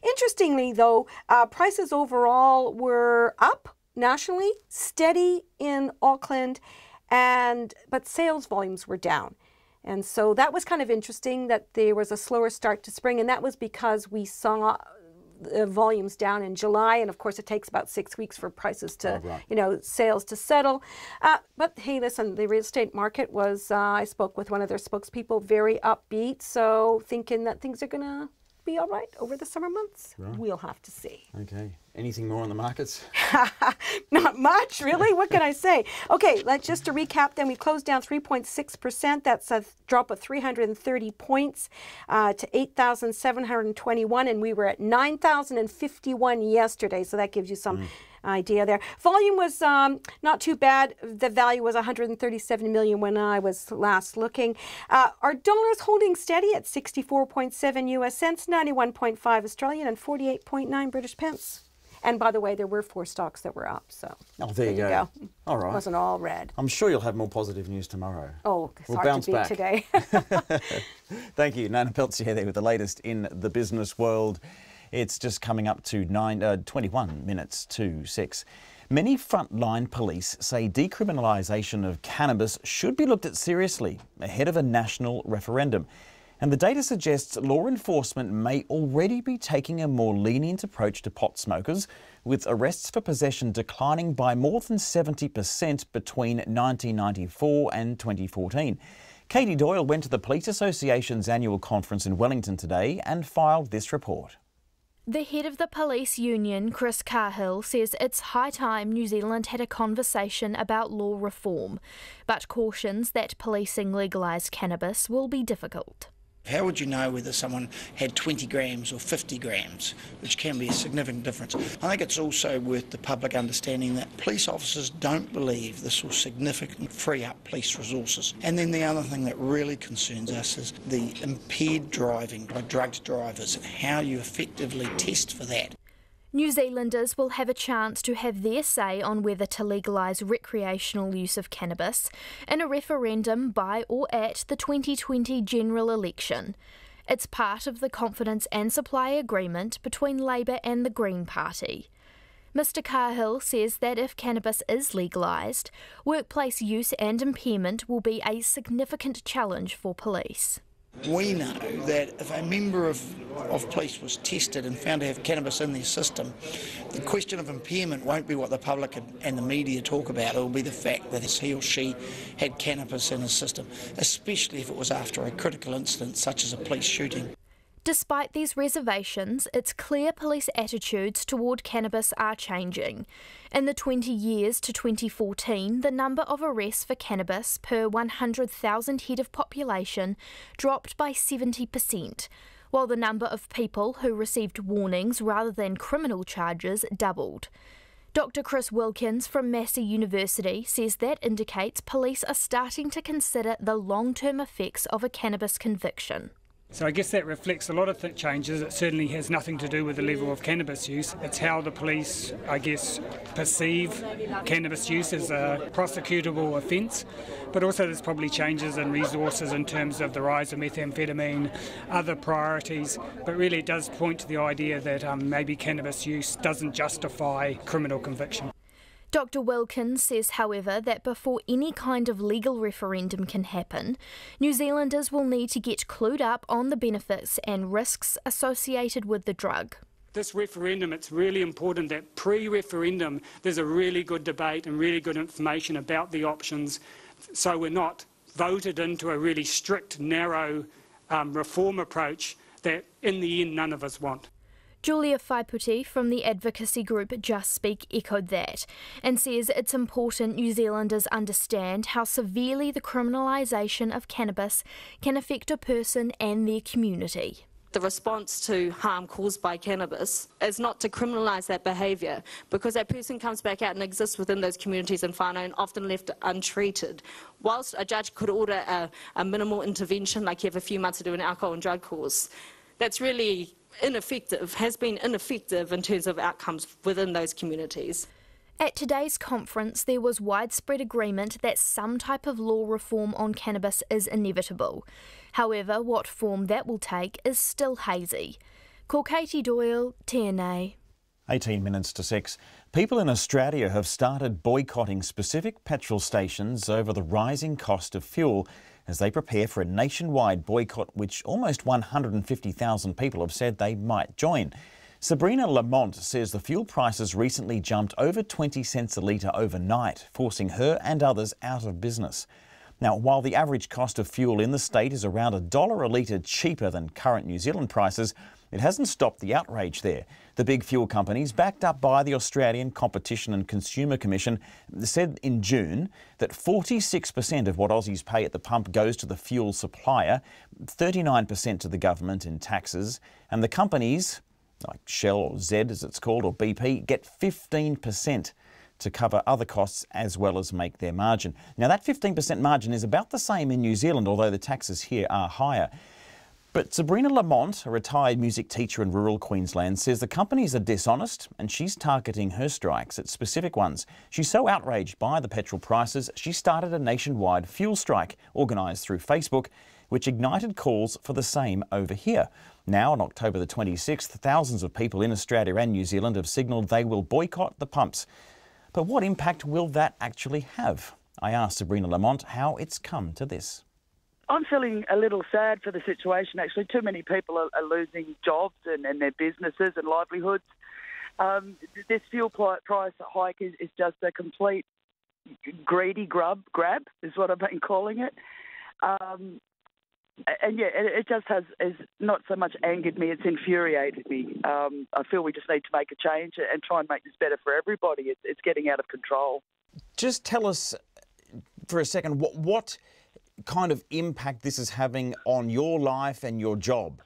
Interestingly, though, prices overall were up nationally, steady in Auckland, but sales volumes were down. And so that was kind of interesting that there was a slower start to spring, and that was because we saw volumes down in July, and of course it takes about 6 weeks for prices to, sales to settle. But hey, listen, the real estate market was, I spoke with one of their spokespeople, very upbeat, so thinking that things are going to be all right over the summer months. Right. We'll have to see. Okay. Anything more on the markets? Not much, really. What can I say? Okay, just to recap then, we closed down 3.6%. That's a drop of 330 points to 8,721, and we were at 9,051 yesterday, so that gives you some idea there. Volume was not too bad. The value was 137 million when I was last looking. Our dollar is holding steady at 64.7 US cents, 91.5 Australian, and 48.9 British pence. And by the way, there were 4 stocks that were up, so there you go. All right. It wasn't all red. I'm sure you'll have more positive news tomorrow. Oh, it's we'll hard bounce to beat back today. Thank you. Nana Peltier there with the latest in the business world. It's just coming up to 21 minutes to 6. Many frontline police say decriminalisation of cannabis should be looked at seriously ahead of a national referendum. And the data suggests law enforcement may already be taking a more lenient approach to pot smokers, with arrests for possession declining by more than 70% between 1994 and 2014. Katie Doyle went to the Police Association's annual conference in Wellington today and filed this report. The head of the police union, Chris Cahill, says it's high time New Zealand had a conversation about law reform, but cautions that policing legalised cannabis will be difficult. How would you know whether someone had 20 grams or 50 grams, which can be a significant difference? I think it's also worth the public understanding that police officers don't believe this will significantly free up police resources. And then the other thing that really concerns us is the impaired driving by drugged drivers and how you effectively test for that. New Zealanders will have a chance to have their say on whether to legalise recreational use of cannabis in a referendum by or at the 2020 general election. It's part of the confidence and supply agreement between Labour and the Green Party. Mr Cahill says that if cannabis is legalised, workplace use and impairment will be a significant challenge for police. We know that if a member of police was tested and found to have cannabis in their system, the question of impairment won't be what the public and the media talk about. It will be the fact that he or she had cannabis in his system, especially if it was after a critical incident such as a police shooting. Despite these reservations, it's clear police attitudes toward cannabis are changing. In the 20 years to 2014, the number of arrests for cannabis per 100,000 head of population dropped by 70%, while the number of people who received warnings rather than criminal charges doubled. Dr Chris Wilkins from Massey University says that indicates police are starting to consider the long-term effects of a cannabis conviction. So I guess that reflects a lot of changes. It certainly has nothing to do with the level of cannabis use. It's how the police, I guess, perceive cannabis use as a prosecutable offence. But also there's probably changes in resources in terms of the rise of methamphetamine, other priorities. But really it does point to the idea that maybe cannabis use doesn't justify criminal conviction. Dr Wilkins says, however, that before any kind of legal referendum can happen, New Zealanders will need to get clued up on the benefits and risks associated with the drug. This referendum, it's really important that pre-referendum there's a really good debate and really good information about the options, so we're not voted into a really strict, narrow reform approach that in the end none of us want. Julia Whaiputi from the advocacy group Just Speak echoed that and says it's important New Zealanders understand how severely the criminalisation of cannabis can affect a person and their community. The response to harm caused by cannabis is not to criminalise that behaviour, because that person comes back out and exists within those communities in whānau and often left untreated. Whilst a judge could order a minimal intervention, like you have a few months to do an alcohol and drug course, that's really ineffective, has been ineffective in terms of outcomes within those communities. At today's conference, there was widespread agreement that some type of law reform on cannabis is inevitable. However, what form that will take is still hazy. Ko Katie Doyle, TNA. 18 minutes to 6. People in Australia have started boycotting specific petrol stations over the rising cost of fuel as they prepare for a nationwide boycott which almost 150,000 people have said they might join. Sabrina Lamont says the fuel prices recently jumped over 20 cents a litre overnight, forcing her and others out of business. Now, while the average cost of fuel in the state is around $1 a litre cheaper than current New Zealand prices, it hasn't stopped the outrage there. The big fuel companies, backed up by the Australian Competition and Consumer Commission, said in June that 46% of what Aussies pay at the pump goes to the fuel supplier, 39% to the government in taxes, and the companies, like Shell or Z as it's called, or BP, get 15% to cover other costs as well as make their margin. Now that 15% margin is about the same in New Zealand, although the taxes here are higher. But Sabrina Lamont, a retired music teacher in rural Queensland, says the companies are dishonest and she's targeting her strikes at specific ones. She's so outraged by the petrol prices, she started a nationwide fuel strike organised through Facebook, which ignited calls for the same over here. Now, on October the 26th, thousands of people in Australia and New Zealand have signalled they will boycott the pumps. But what impact will that actually have? I asked Sabrina Lamont how it's come to this. I'm feeling a little sad for the situation, actually. Too many people are losing jobs and their businesses and livelihoods. This fuel price hike is just a complete greedy grab, is what I've been calling it. And yeah, it just has not so much angered me, it's infuriated me. I feel we just need to make a change and try and make this better for everybody. It's getting out of control. Just tell us for a second what kind of impact this is having on your life and your job.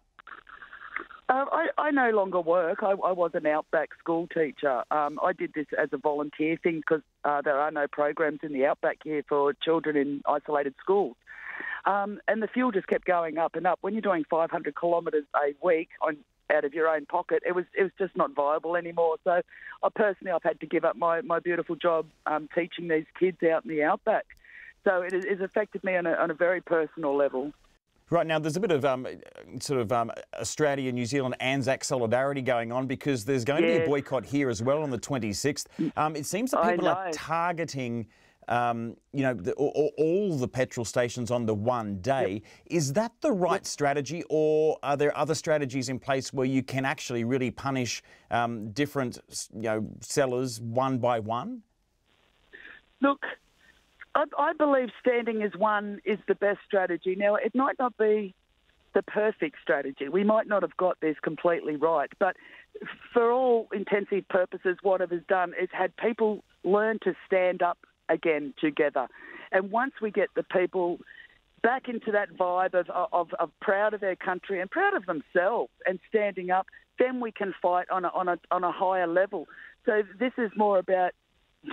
I no longer work. I was an outback school teacher. I did this as a volunteer thing because there are no programs in the outback here for children in isolated schools. And the fuel just kept going up and up. When you're doing 500 kilometres a week out of your own pocket, it was just not viable anymore. So I've had to give up my beautiful job teaching these kids out in the outback. So it has affected me on a very personal level. Right now, there's a bit of Australia, New Zealand, Anzac solidarity going on because there's going to be a boycott here as well on the 26th. It seems that people are targeting, all the petrol stations on the one day. Is that the right strategy, or are there other strategies in place where you can actually really punish different, sellers one by one? Look, I believe standing as one is the best strategy. Now, it might not be the perfect strategy. We might not have got this completely right, but for all intensive purposes, what it has done is had people learn to stand up again together. And once we get the people back into that vibe of proud of their country and proud of themselves and standing up, then we can fight on a higher level. So this is more about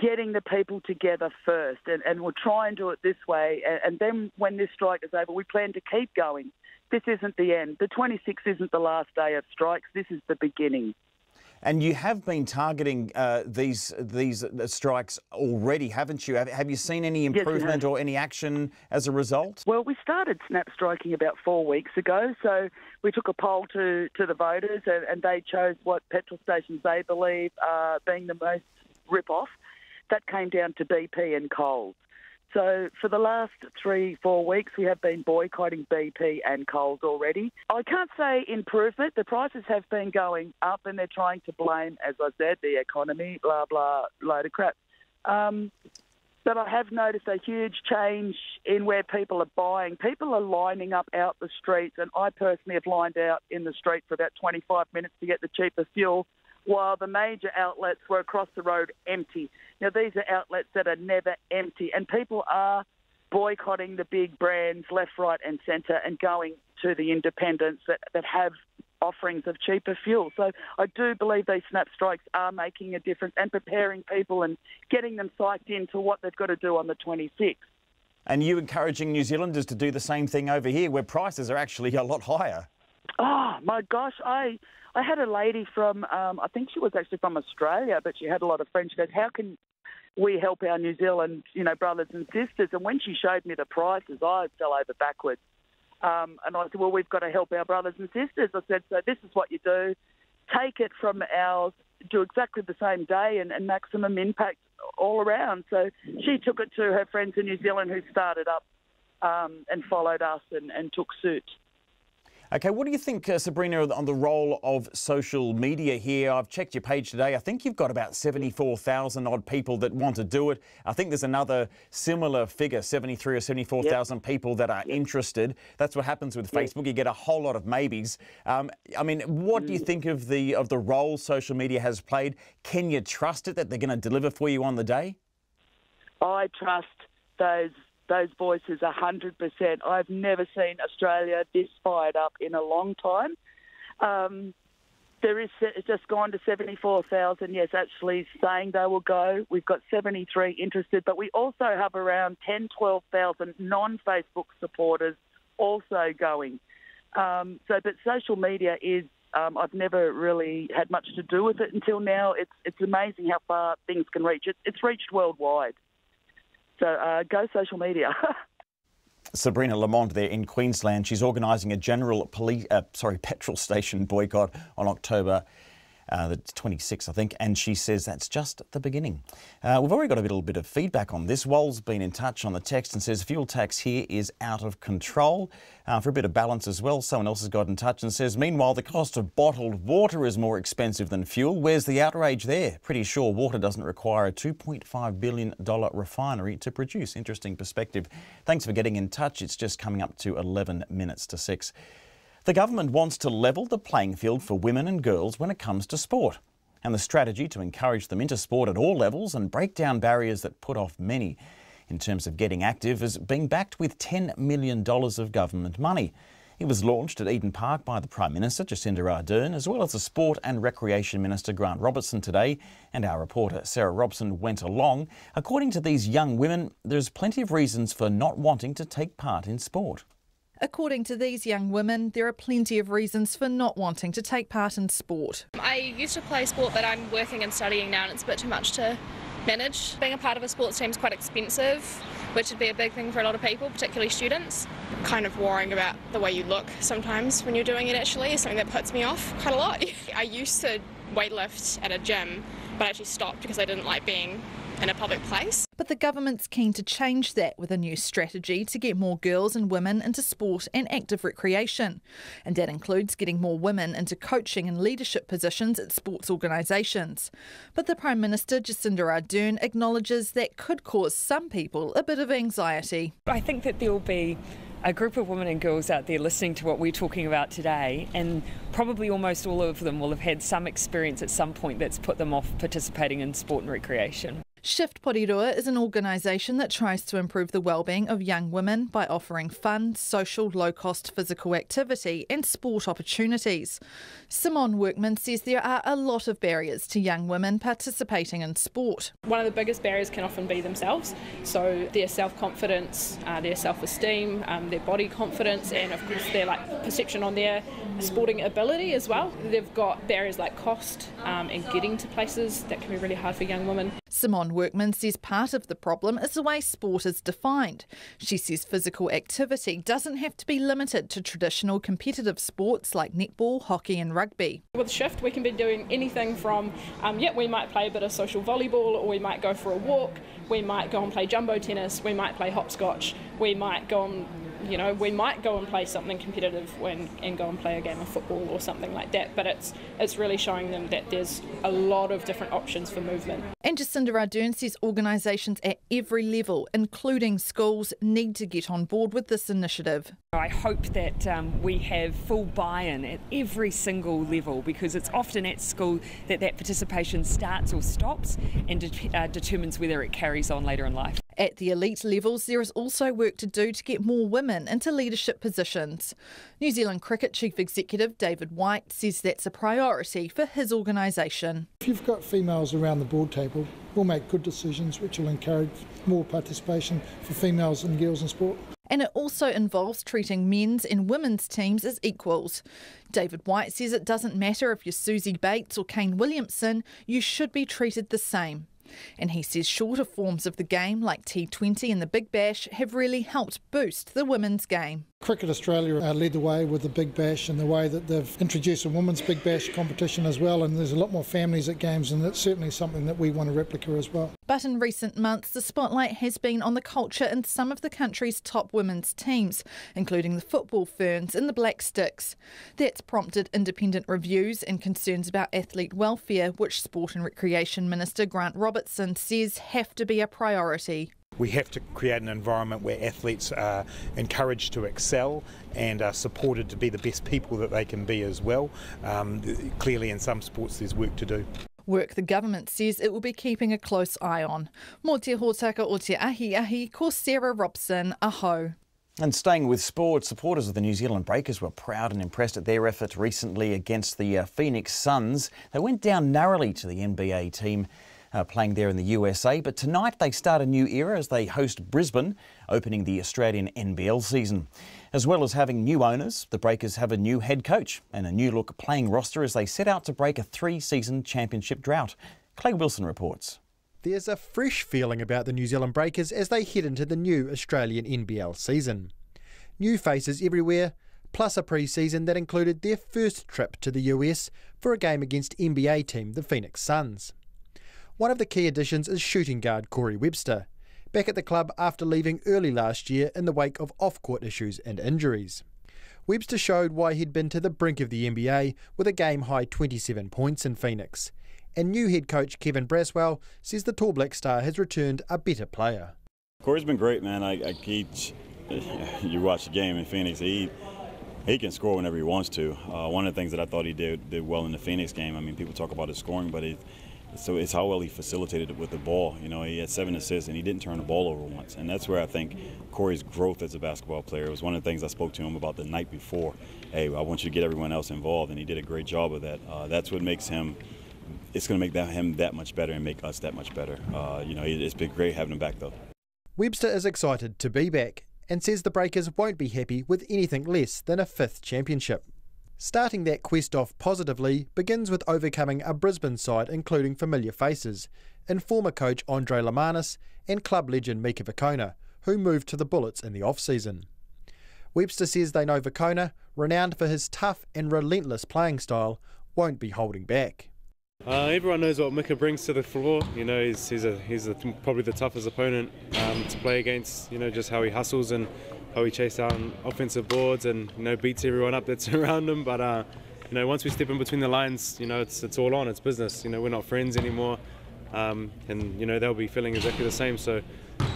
getting the people together first, and we'll try and do it this way. And then when this strike is over, we plan to keep going. This isn't the end. The 26th isn't the last day of strikes. This is the beginning. And you have been targeting these strikes already, haven't you? Have you seen any improvement or any action as a result? Well, we started snap striking about 4 weeks ago. So we took a poll to the voters, and they chose what petrol stations they believe are being the most rip-off. That came down to BP and Coles. So for the last 3-4 weeks, we have been boycotting BP and Coles already. I can't say improvement. The prices have been going up, and they're trying to blame, as I said, the economy, blah, blah, load of crap. But I have noticed a huge change in where people are buying. People are lining up out the streets, and I personally have lined out in the street for about 25 minutes to get the cheaper fuel, while the major outlets were across the road empty. Now, these are outlets that are never empty, and people are boycotting the big brands left, right and centre and going to the independents that have offerings of cheaper fuel. So I do believe these snap strikes are making a difference and preparing people and getting them psyched into what they've got to do on the 26th. And you encouraging New Zealanders to do the same thing over here, where prices are actually a lot higher? Oh, my gosh, I had a lady from, I think she was actually from Australia, but she had a lot of friends. She goes, how can we help our New Zealand, brothers and sisters? And when she showed me the prices, I fell over backwards. And I said, well, we've got to help our brothers and sisters. I said, so this is what you do. Take it from ours, do exactly the same day and maximum impact all around. So she took it to her friends in New Zealand who started up and followed us and took suit. Okay, what do you think, Sabrina, on the role of social media here? I've checked your page today. I think you've got about 74,000 odd people that want to do it. I think there's another similar figure, 73 or 74,000 people that are interested. That's what happens with Facebook. You get a whole lot of maybes. What do you think of the role social media has played? Can you trust it that they're going to deliver for you on the day? I trust those voices 100%. I've never seen Australia this fired up in a long time. It's just gone to 74,000, yes, actually saying they will go. We've got 73 interested, but we also have around 12,000 non-Facebook supporters also going. But social media is, I've never really had much to do with it until now. It's amazing how far things can reach. It's reached worldwide. So go social media. Sabrina Lamond there in Queensland. She's organising a general petrol station boycott on October That's 26, I think, and she says that's just the beginning. We've already got a little bit of feedback on this. Wal's been in touch on the text and says fuel tax here is out of control. For a bit of balance as well, someone else has got in touch and says, meanwhile, the cost of bottled water is more expensive than fuel. Where's the outrage there? Pretty sure water doesn't require a $2.5 billion refinery to produce. Interesting perspective. Thanks for getting in touch. It's just coming up to 11 minutes to 6. The government wants to level the playing field for women and girls when it comes to sport. And the strategy to encourage them into sport at all levels and break down barriers that put off many in terms of getting active is being backed with $10 million of government money. It was launched at Eden Park by the Prime Minister, Jacinda Ardern, as well as the Sport and Recreation Minister, Grant Robertson, today, and our reporter, Sarah Robson, went along. According to these young women, there's plenty of reasons for not wanting to take part in sport. According to these young women, there are plenty of reasons for not wanting to take part in sport. I used to play sport, but I'm working and studying now and it's a bit too much to manage. Being a part of a sports team is quite expensive, which would be a big thing for a lot of people, particularly students. Kind of worrying about the way you look sometimes when you're doing it actually is something that puts me off quite a lot. I used to weightlift at a gym, but I actually stopped because I didn't like being in a public place. But the government's keen to change that with a new strategy to get more girls and women into sport and active recreation. And that includes getting more women into coaching and leadership positions at sports organisations. But the Prime Minister, Jacinda Ardern, acknowledges that could cause some people a bit of anxiety. I think that there will be a group of women and girls out there listening to what we're talking about today, and probably almost all of them will have had some experience at some point that's put them off participating in sport and recreation. Shift Porirua is an organisation that tries to improve the wellbeing of young women by offering fun, social, low-cost physical activity and sport opportunities. Simone Workman says there are a lot of barriers to young women participating in sport. One of the biggest barriers can often be themselves, so their self-confidence, their self-esteem, their body confidence, and of course their perception on their sporting ability as well. They've got barriers like cost and getting to places that can be really hard for young women. Simone Workman says part of the problem is the way sport is defined. She says physical activity doesn't have to be limited to traditional competitive sports like netball, hockey and rugby. With Shift we can be doing anything from, we might play a bit of social volleyball, or we might go for a walk, we might go and play jumbo tennis, we might play hopscotch, we might go and play something competitive and go and play a game of football or something like that. But it's really showing them that there's a lot of different options for movement. And Jacinda Ardern says organisations at every level, including schools, need to get on board with this initiative. I hope that we have full buy-in at every single level, because it's often at school that participation starts or stops and determines whether it carries on later in life. At the elite levels, there is also work to do to get more women into leadership positions. New Zealand Cricket Chief Executive David White says that's a priority for his organisation. If you've got females around the board table, we'll make good decisions which will encourage more participation for females and girls in sport. And it also involves treating men's and women's teams as equals. David White says it doesn't matter if you're Susie Bates or Kane Williamson, you should be treated the same. And he says shorter forms of the game like T20 and the Big Bash have really helped boost the women's game. Cricket Australia led the way with the Big Bash and the way that they've introduced a women's Big Bash competition as well, and there's a lot more families at games, and it's certainly something that we want to replicate as well. But in recent months, the spotlight has been on the culture in some of the country's top women's teams, including the football Ferns and the Black Sticks. That's prompted independent reviews and concerns about athlete welfare, which Sport and Recreation Minister Grant Robertson says have to be a priority. We have to create an environment where athletes are encouraged to excel and are supported to be the best people that they can be as well. Clearly in some sports there's work to do. Work the government says it will be keeping a close eye on. Mō te hōtaka o te ahi, ko Sarah Robson, aho. And staying with sport, supporters of the New Zealand Breakers were proud and impressed at their effort recently against the Phoenix Suns. They went down narrowly to the NBA team playing there in the USA, but tonight they start a new era as they host Brisbane, opening the Australian NBL season. As well as having new owners, the Breakers have a new head coach and a new look playing roster as they set out to break a 3-season championship drought. Clay Wilson reports. There's a fresh feeling about the New Zealand Breakers as they head into the new Australian NBL season. New faces everywhere, plus a pre-season that included their first trip to the US for a game against NBA team the Phoenix Suns. One of the key additions is shooting guard Corey Webster, back at the club after leaving early last year in the wake of off-court issues and injuries. Webster showed why he'd been to the brink of the NBA with a game-high 27 points in Phoenix, and new head coach Kevin Braswell says the Tall Black Star has returned a better player. Corey's been great, man. You watch the game in Phoenix, he can score whenever he wants to. One of the things that I thought he did well in the Phoenix game, I mean, people talk about his scoring, but it's how well he facilitated it with the ball. You know, he had 7 assists and he didn't turn the ball over once. And that's where I think Corey's growth as a basketball player. It was one of the things I spoke to him about the night before. Hey, I want you to get everyone else involved, and he did a great job of that. That's what makes him. It's going to make him that much better and make us that much better. You know, it's been great having him back, though. Webster is excited to be back and says the Breakers won't be happy with anything less than a 5th championship. Starting that quest off positively begins with overcoming a Brisbane side including familiar faces in former coach Andre Lamanis and club legend Mika Vicona, who moved to the Bullets in the off-season. Webster says they know Vicona, renowned for his tough and relentless playing style, won't be holding back. Everyone knows what Mika brings to the floor. You know, he's probably the toughest opponent to play against. You know, just how he hustles and how he chases down offensive boards and, you know, beats everyone up that's around him. But you know, once we step in between the lines, you know, it's all on. It's business. You know, we're not friends anymore, and you know they'll be feeling exactly the same. So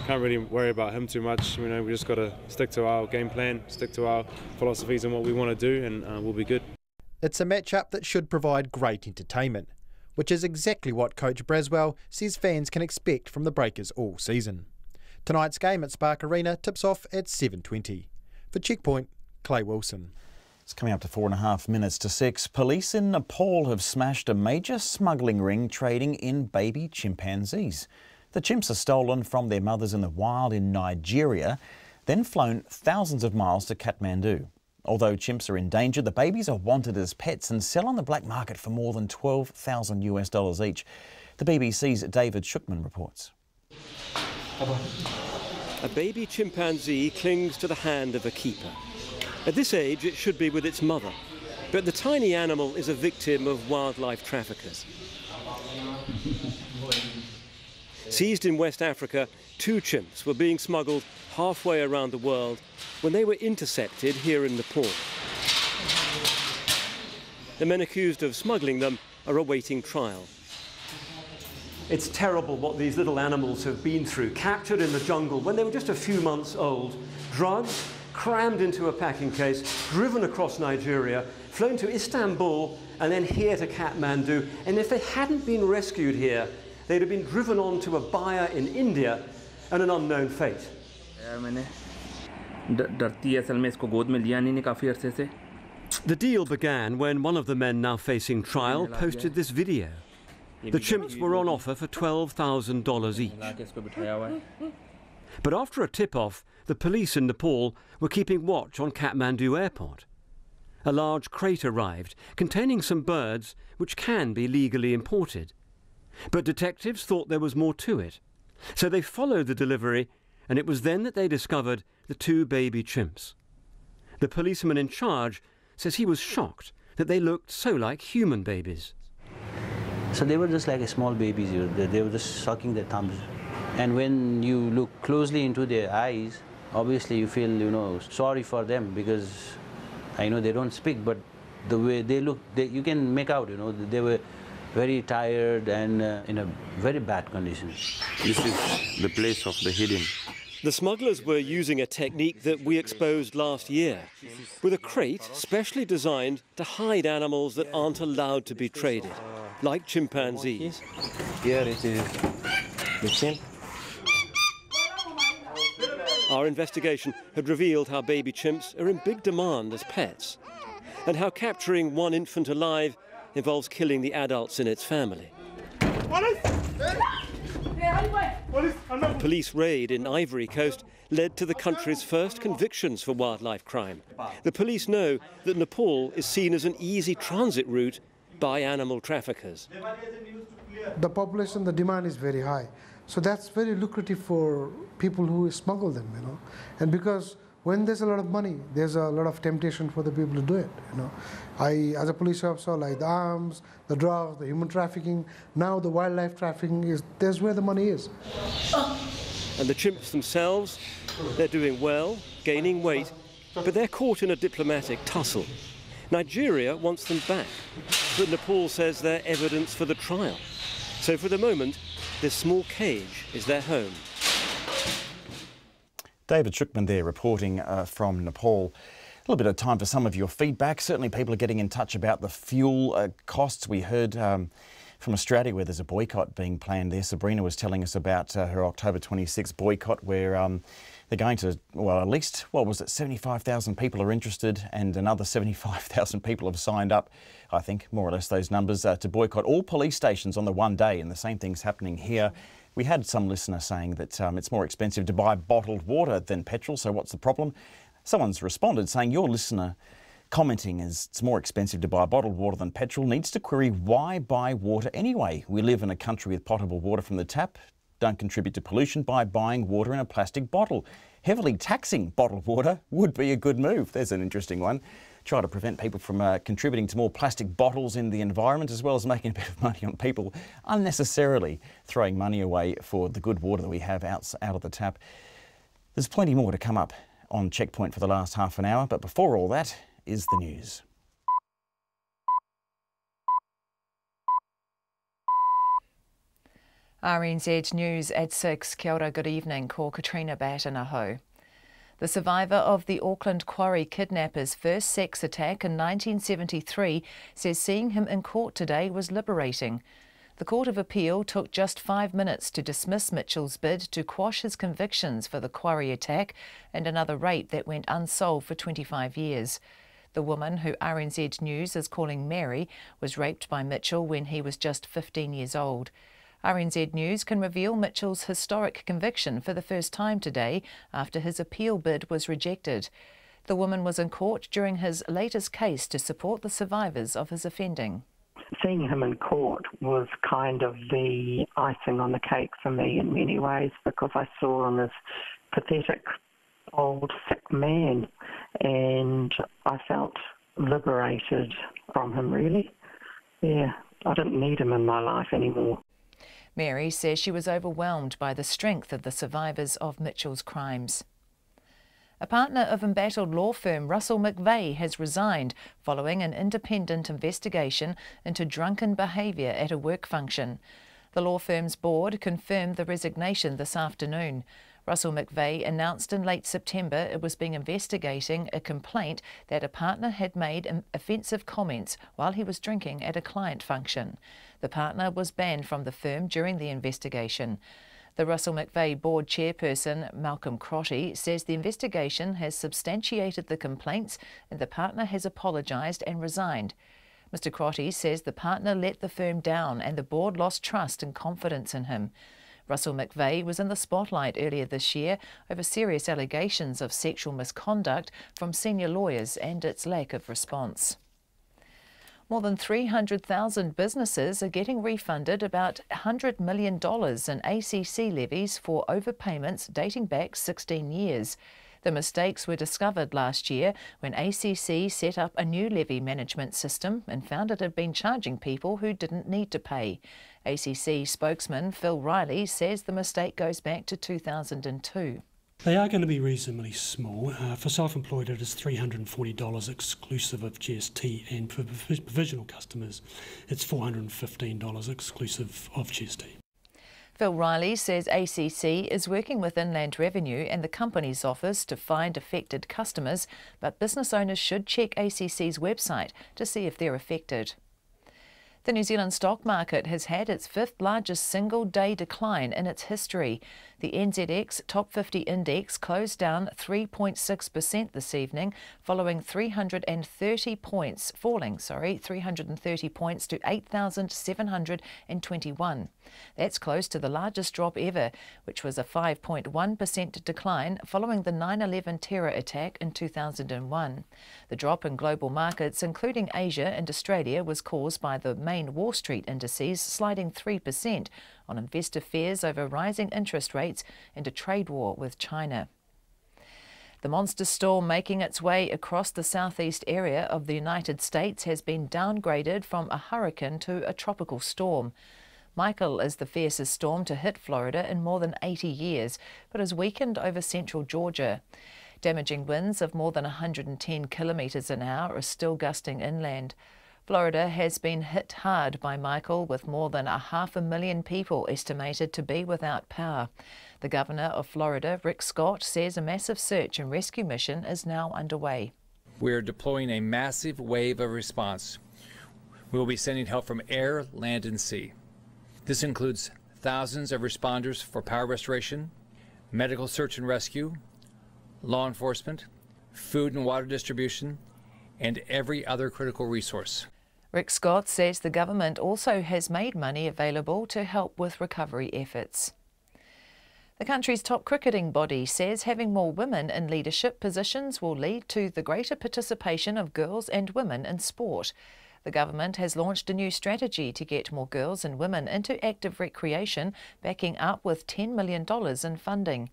can't really worry about him too much. You know, we just got to stick to our game plan, stick to our philosophies and what we want to do, and we'll be good. It's a matchup that should provide great entertainment, which is exactly what Coach Braswell says fans can expect from the Breakers all season. Tonight's game at Spark Arena tips off at 7:20. For Checkpoint, Clay Wilson. It's coming up to 4.5 minutes to 6. Police in Nepal have smashed a major smuggling ring trading in baby chimpanzees. The chimps are stolen from their mothers in the wild in Nigeria, then flown thousands of miles to Kathmandu. Although chimps are endangered, the babies are wanted as pets and sell on the black market for more than $12,000 each. The BBC's David Shookman reports. A baby chimpanzee clings to the hand of a keeper. At this age, it should be with its mother, but the tiny animal is a victim of wildlife traffickers. Seized in West Africa, 2 chimps were being smuggled halfway around the world when they were intercepted here in Nepal. The men accused of smuggling them are awaiting trial. It's terrible what these little animals have been through. Captured in the jungle when they were just a few months old, drugged, crammed into a packing case, driven across Nigeria, flown to Istanbul and then here to Kathmandu. And if they hadn't been rescued here, they'd have been driven on to a buyer in India and an unknown fate. The deal began when one of the men now facing trial posted this video. The chimps were on offer for $12,000 each. But after a tip-off, the police in Nepal were keeping watch on Kathmandu airport. A large crate arrived containing some birds which can be legally imported. But detectives thought there was more to it. So they followed the delivery, and it was then that they discovered the 2 baby chimps. The policeman in charge says he was shocked that they looked so like human babies. So they were just like small babies. They were just sucking their thumbs. And when you look closely into their eyes, obviously you feel, you know, sorry for them, because I know they don't speak, but the way they look, you can make out, you know, they were very tired and in a very bad condition. This is the place of the hidden. The smugglers were using a technique that we exposed last year, with a crate specially designed to hide animals that aren't allowed to be traded, like chimpanzees. Here it is the chimp. Our investigation had revealed how baby chimps are in big demand as pets, and how capturing one infant alive involves killing the adults in its family. A police raid in Ivory Coast led to the country's first convictions for wildlife crime. The police know that Nepal is seen as an easy transit route by animal traffickers. The population, the demand is very high. So that's very lucrative for people who smuggle them, you know. And because when there's a lot of money, there's a lot of temptation for the people to do it. As a police officer, like the arms, the drugs, the human trafficking, now the wildlife trafficking there's where the money is. And the chimps themselves, they're doing well, gaining weight, but they're caught in a diplomatic tussle. Nigeria wants them back, but Nepal says they're evidence for the trial. So for the moment, this small cage is their home. David Shukman there reporting from Nepal. A little bit of time for some of your feedback. Certainly people are getting in touch about the fuel costs. We heard from Australia where there's a boycott being planned there. Sabrina was telling us about her October 26 boycott where they're going to, well, at least, what was it, 75,000 people are interested and another 75,000 people have signed up, I think, more or less those numbers, to boycott all police stations on the one day, and the same thing's happening here. We had some listener saying that it's more expensive to buy bottled water than petrol, so what's the problem? Someone's responded saying your listener commenting as it's more expensive to buy bottled water than petrol needs to query why buy water anyway. We live in a country with potable water from the tap. Don't contribute to pollution by buying water in a plastic bottle. Heavily taxing bottled water would be a good move. There's an interesting one. Try to prevent people from contributing to more plastic bottles in the environment, as well as making a bit of money on people unnecessarily throwing money away for the good water that we have out of the tap. There's plenty more to come up on Checkpoint for the last half an hour, but before all that is the news. RNZ News at 6. Kia ora, good evening. Ko Katrina Batanaho. The survivor of the Auckland Quarry kidnappers' first sex attack in 1973 says seeing him in court today was liberating. The Court of Appeal took just 5 minutes to dismiss Mitchell's bid to quash his convictions for the Quarry attack and another rape that went unsolved for 25 years. The woman, who RNZ News is calling Mary, was raped by Mitchell when he was just 15 years old. RNZ News can reveal Mitchell's historic conviction for the first time today after his appeal bid was rejected. The woman was in court during his latest case to support the survivors of his offending. Seeing him in court was kind of the icing on the cake for me in many ways, because I saw him as pathetic, old, sick man, and I felt liberated from him, really. Yeah, I didn't need him in my life anymore. Mary says she was overwhelmed by the strength of the survivors of Mitchell's crimes. A partner of embattled law firm Russell McVeigh has resigned following an independent investigation into drunken behaviour at a work function. The law firm's board confirmed the resignation this afternoon. Russell McVeigh announced in late September it was being investigating a complaint that a partner had made offensive comments while he was drinking at a client function. The partner was banned from the firm during the investigation. The Russell McVeigh board chairperson, Malcolm Crotty, says the investigation has substantiated the complaints and the partner has apologised and resigned. Mr Crotty says the partner let the firm down and the board lost trust and confidence in him. Russell McVeigh was in the spotlight earlier this year over serious allegations of sexual misconduct from senior lawyers and its lack of response. More than 300,000 businesses are getting refunded about $100 million in ACC levies for overpayments dating back 16 years. The mistakes were discovered last year when ACC set up a new levy management system and found it had been charging people who didn't need to pay. ACC spokesman Phil Riley says the mistake goes back to 2002. They are going to be reasonably small. For self-employed it is $340 exclusive of GST, and for provisional customers it's $415 exclusive of GST. Phil Riley says ACC is working with Inland Revenue and the Companies Office to find affected customers, but business owners should check ACC's website to see if they're affected. The New Zealand stock market has had its fifth largest single-day decline in its history. The NZX Top 50 Index closed down 3.6% this evening, falling 330 points to 8,721. That's close to the largest drop ever, which was a 5.1% decline following the 9/11 terror attack in 2001. The drop in global markets, including Asia and Australia, was caused by the main Wall Street indices sliding 3% on investor fears over rising interest rates and a trade war with China. The monster storm making its way across the southeast area of the United States has been downgraded from a hurricane to a tropical storm. Michael is the fiercest storm to hit Florida in more than 80 years, but has weakened over central Georgia. Damaging winds of more than 110 kilometres an hour are still gusting inland. Florida has been hit hard by Michael, with more than 500,000 people estimated to be without power. The Governor of Florida, Rick Scott, says a massive search and rescue mission is now underway. We are deploying a massive wave of response. We will be sending help from air, land, and sea. This includes thousands of responders for power restoration, medical search and rescue, law enforcement, food and water distribution, and every other critical resource. Rick Scott says the government also has made money available to help with recovery efforts. The country's top cricketing body says having more women in leadership positions will lead to the greater participation of girls and women in sport. The government has launched a new strategy to get more girls and women into active recreation, backing up with $10 million in funding.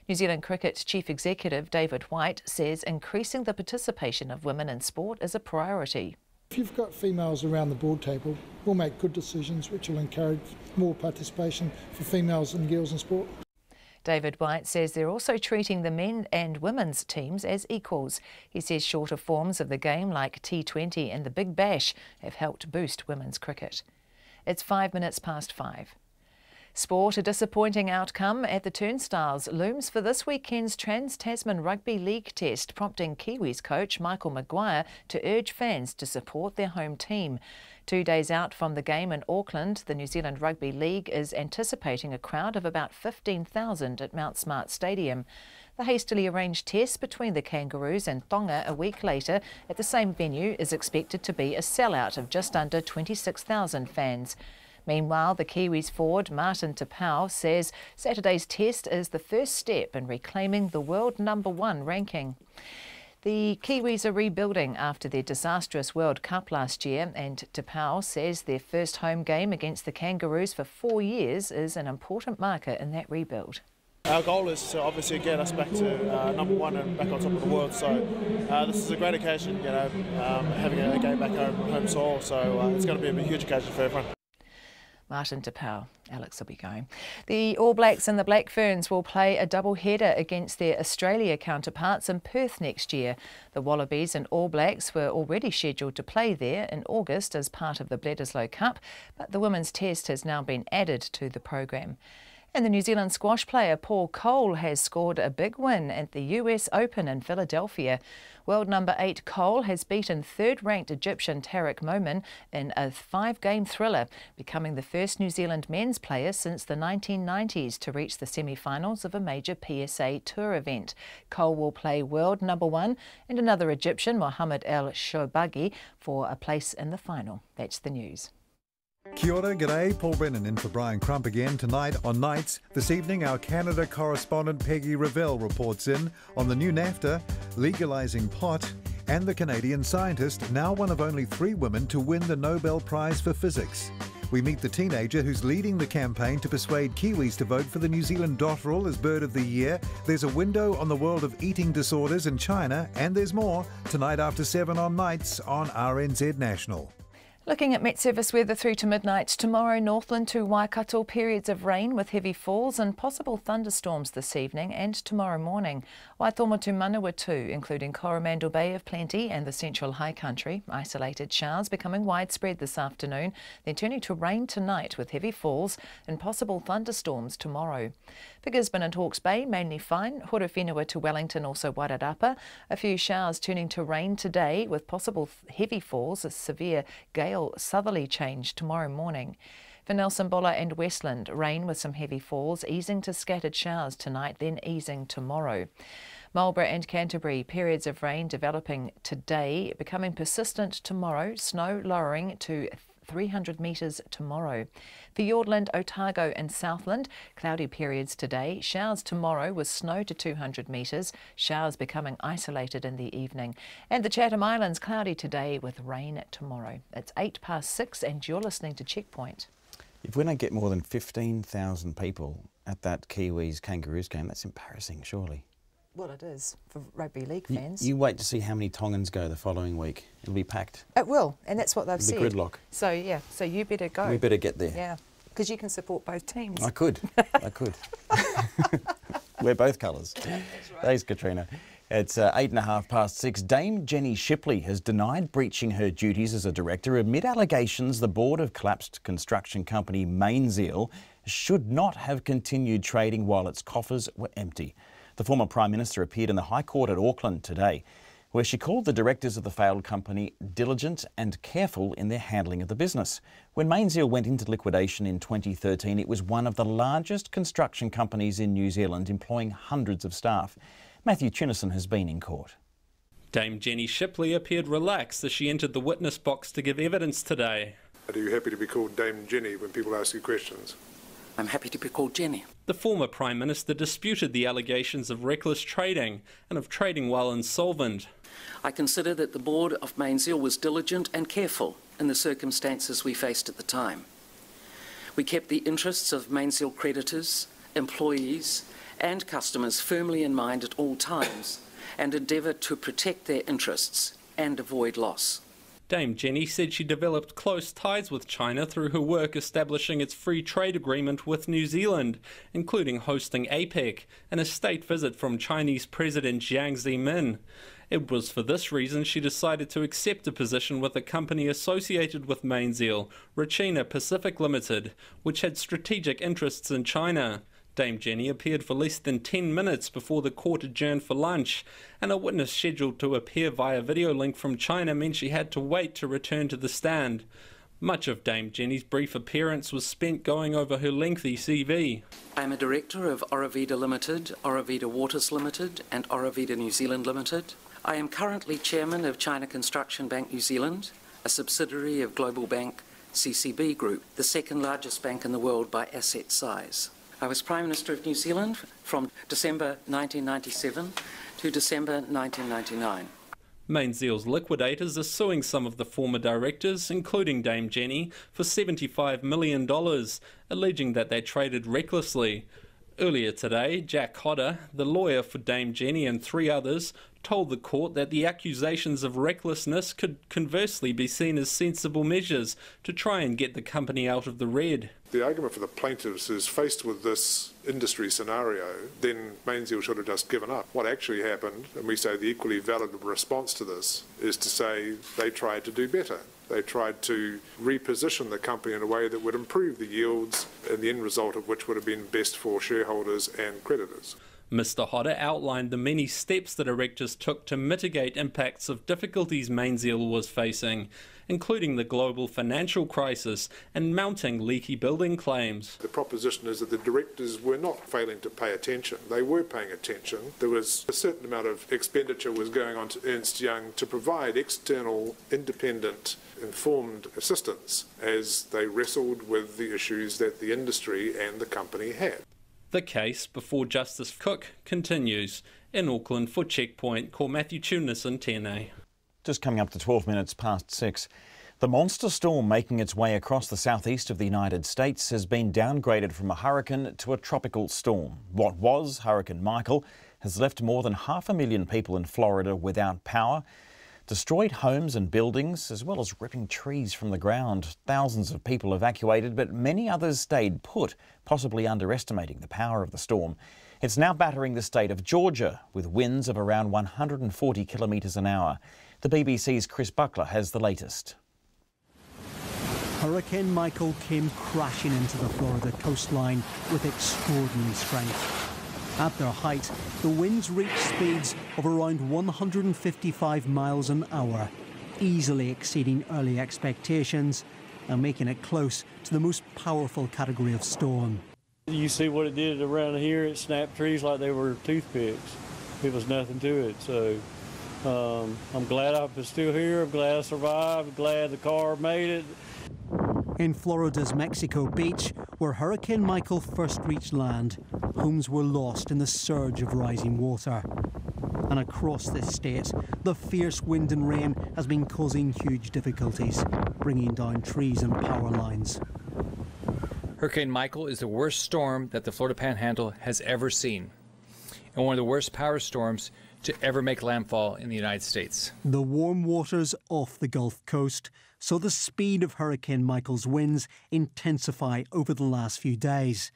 New Zealand Cricket Chief Executive David White says increasing the participation of women in sport is a priority. If you've got females around the board table, we'll make good decisions which will encourage more participation for females and girls in sport. David White says they're also treating the men and women's teams as equals. He says shorter forms of the game like T20 and the Big Bash have helped boost women's cricket. It's 5:05. Sport, a disappointing outcome at the Turnstiles looms for this weekend's Trans-Tasman Rugby League test, prompting Kiwis coach Michael Maguire to urge fans to support their home team. 2 days out from the game in Auckland, the New Zealand Rugby League is anticipating a crowd of about 15,000 at Mount Smart Stadium. The hastily arranged test between the Kangaroos and Tonga a week later at the same venue is expected to be a sellout of just under 26,000 fans. Meanwhile, the Kiwis forward Martin Tapau says Saturday's test is the first step in reclaiming the world #1 ranking. The Kiwis are rebuilding after their disastrous World Cup last year, and Tapau says their first home game against the Kangaroos for 4 years is an important marker in that rebuild. Our goal is to obviously get us back to #1 and back on top of the world. So this is a great occasion, having a game back home soil. So it's going to be a huge occasion for everyone. Martin Tapau. Alex will be going. The All Blacks and the Black Ferns will play a double header against their Australia counterparts in Perth next year. The Wallabies and All Blacks were already scheduled to play there in August as part of the Bledisloe Cup, but the women's test has now been added to the program. And the New Zealand squash player Paul Cole has scored a big win at the US Open in Philadelphia. World #8 Cole has beaten third-ranked Egyptian Tarek Momin in a 5-game thriller, becoming the first New Zealand men's player since the 1990s to reach the semi-finals of a major PSA Tour event. Cole will play world #1 and another Egyptian, Mohamed El Shobagi, for a place in the final. That's the news. Kia ora, g'day, Paul Brennan in for Brian Crump again tonight on Nights. This evening our Canada correspondent Peggy Revell reports in on the new NAFTA, legalising pot, and the Canadian scientist, now one of only 3 women to win the Nobel Prize for Physics. We meet the teenager who's leading the campaign to persuade Kiwis to vote for the New Zealand dotterel as Bird of the Year. There's a window on the world of eating disorders in China, and there's more tonight after 7 on Nights on RNZ National. Looking at Met Service weather through to midnight tomorrow, Northland to Waikato, periods of rain with heavy falls and possible thunderstorms this evening and tomorrow morning. Waitomo to Manawa too, including Coromandel Bay of Plenty and the Central High Country. Isolated showers becoming widespread this afternoon, then turning to rain tonight with heavy falls and possible thunderstorms tomorrow. For Gisborne and Hawke's Bay, mainly fine. Horowhenua to Wellington, also Wairarapa. A few showers turning to rain today with possible heavy falls, a severe gale southerly change tomorrow morning. For Nelson Bola and Westland, rain with some heavy falls, easing to scattered showers tonight, then easing tomorrow. Marlborough and Canterbury, periods of rain developing today, becoming persistent tomorrow, snow lowering to 300 metres tomorrow. For Fiordland, Otago and Southland, cloudy periods today, showers tomorrow with snow to 200 metres, showers becoming isolated in the evening. And the Chatham Islands, cloudy today with rain tomorrow. It's 6:08 and you're listening to Checkpoint. If we don't get more than 15,000 people at that Kiwis Kangaroos game, that's embarrassing, surely. what it is for rugby league fans. You wait to see how many Tongans go the following week. It'll be packed. It will, and that's what they've It'll said. be gridlock. So yeah, so you better go. We better get there. Yeah, because you can support both teams. I could. I could. We're both colours. Right. Thanks, Katrina. It's 6:08. Dame Jenny Shipley has denied breaching her duties as a director amid allegations the board of collapsed construction company Mainzeal should not have continued trading while its coffers were empty. The former Prime Minister appeared in the High Court at Auckland today, where she called the directors of the failed company diligent and careful in their handling of the business. When Mainzeal went into liquidation in 2013, it was one of the largest construction companies in New Zealand, employing hundreds of staff. Matthew Tunison has been in court. Dame Jenny Shipley appeared relaxed as she entered the witness box to give evidence today. Are you happy to be called Dame Jenny when people ask you questions? I'm happy to be called Jenny. The former Prime Minister disputed the allegations of reckless trading and of trading while insolvent. I consider that the board of Mainzeal was diligent and careful in the circumstances we faced at the time. We kept the interests of Mainzeal creditors, employees and customers firmly in mind at all times and endeavoured to protect their interests and avoid loss. Dame Jenny said she developed close ties with China through her work establishing its free trade agreement with New Zealand, including hosting APEC and a state visit from Chinese President Jiang Zemin. It was for this reason she decided to accept a position with a company associated with Mainzeal, Rachina Pacific Limited, which had strategic interests in China. Dame Jenny appeared for less than 10 minutes before the court adjourned for lunch, and a witness scheduled to appear via video link from China meant she had to wait to return to the stand. Much of Dame Jenny's brief appearance was spent going over her lengthy CV. I am a director of Aurovida Limited, Aurovida Waters Limited and Aurovida New Zealand Limited. I am currently chairman of China Construction Bank New Zealand, a subsidiary of global bank CCB Group, the second largest bank in the world by asset size. I was Prime Minister of New Zealand from December 1997 to December 1999. Mainzeal's liquidators are suing some of the former directors, including Dame Jenny, for $75 million, alleging that they traded recklessly. Earlier today, Jack Hodder, the lawyer for Dame Jenny and 3 others, told the court that the accusations of recklessness could conversely be seen as sensible measures to try and get the company out of the red. The argument for the plaintiffs is, faced with this industry scenario, then Mainzeal should have just given up. What actually happened, and we say the equally valid response to this, is to say they tried to do better. They tried to reposition the company in a way that would improve the yields, and the end result of which would have been best for shareholders and creditors. Mr. Hodder outlined the many steps the directors took to mitigate impacts of difficulties Mainzeal was facing, including the global financial crisis and mounting leaky building claims. The proposition is that the directors were not failing to pay attention. They were paying attention. There was a certain amount of expenditure was going on to Ernst Young to provide external, independent, informed assistance as they wrestled with the issues that the industry and the company had. The case before Justice Cook continues. In Auckland for Checkpoint, call Matthew Tunison, TNA. Just coming up to 12 minutes past 6. The monster storm making its way across the southeast of the United States has been downgraded from a hurricane to a tropical storm. What was Hurricane Michael has left more than 500,000 people in Florida without power, destroyed homes and buildings, as well as ripping trees from the ground. Thousands of people evacuated, but many others stayed put, possibly underestimating the power of the storm. It's now battering the state of Georgia, with winds of around 140 kilometres an hour. The BBC's Chris Buckler has the latest. Hurricane Michael came crashing into the Florida coastline with extraordinary strength. At their height, the winds reached speeds of around 155 miles an hour, easily exceeding early expectations and making it close to the most powerful category of storm. You see what it did around here, it snapped trees like they were toothpicks. It was nothing to it, so I'm glad I'm still here, I'm glad I survived, I'm glad the car made it. In Florida's Mexico Beach, where Hurricane Michael first reached land, homes were lost in the surge of rising water. And across this state, the fierce wind and rain has been causing huge difficulties, bringing down trees and power lines. Hurricane Michael is the worst storm that the Florida Panhandle has ever seen. and one of the worst power storms to ever make landfall in the United States. The warm waters off the Gulf Coast saw the speed of Hurricane Michael's winds intensify over the last few days.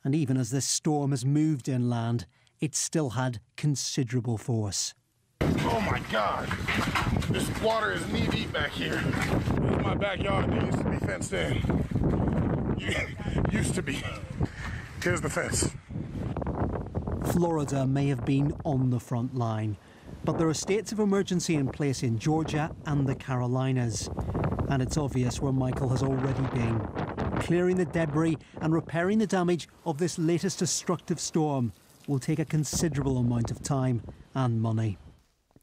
And even as this storm has moved inland, it still had considerable force. Oh my God, this water is knee deep back here. This is my backyard. It used to be fenced in. Used to be. Here's the fence. Florida may have been on the front line, but there are states of emergency in place in Georgia and the Carolinas. And it's obvious where Michael has already been, clearing the debris and repairing the damage of this latest destructive storm will take a considerable amount of time and money.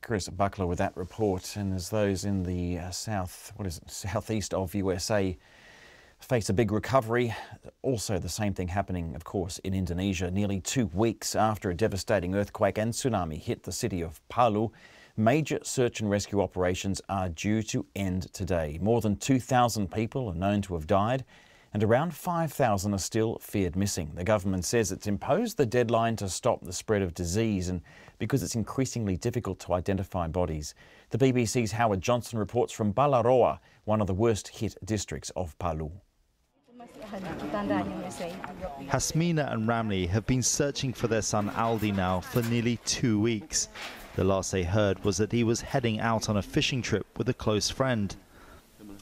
Chris Buckler with that report. And as those in the southeast of USA face a big recovery, also the same thing happening, of course, in Indonesia. Nearly 2 weeks after a devastating earthquake and tsunami hit the city of Palu, major search and rescue operations are due to end today. More than 2,000 people are known to have died, and around 5,000 are still feared missing. The government says it's imposed the deadline to stop the spread of disease and because it's increasingly difficult to identify bodies. The BBC's Howard Johnson reports from Balaroa, one of the worst hit districts of Palu. Hasmina and Ramli have been searching for their son Aldi now for nearly 2 weeks. The last they heard was that he was heading out on a fishing trip with a close friend.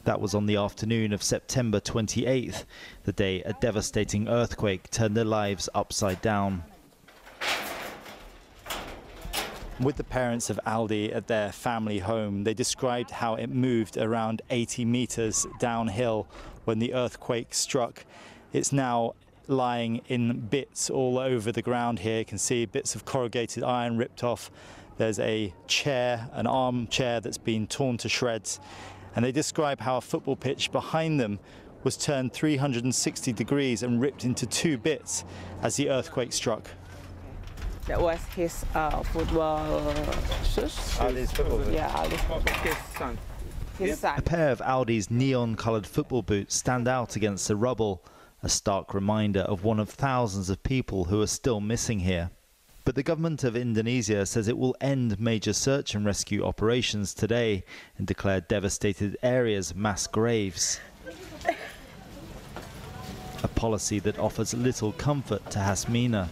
That was on the afternoon of September 28th, the day a devastating earthquake turned their lives upside down. With the parents of Aldi at their family home, they described how it moved around 80 meters downhill when the earthquake struck. It's now lying in bits all over the ground here. You can see bits of corrugated iron ripped off. There's a chair, an armchair that's been torn to shreds. And they describe how a football pitch behind them was turned 360 degrees and ripped into 2 bits as the earthquake struck. That was his football shoes. Aldi's football boots. Yeah, Aldi's football boots. His son. His son. A pair of Aldi's neon-coloured football boots stand out against the rubble, a stark reminder of one of thousands of people who are still missing here. But the government of Indonesia says it will end major search and rescue operations today and declare devastated areas mass graves. A policy that offers little comfort to Hasmina.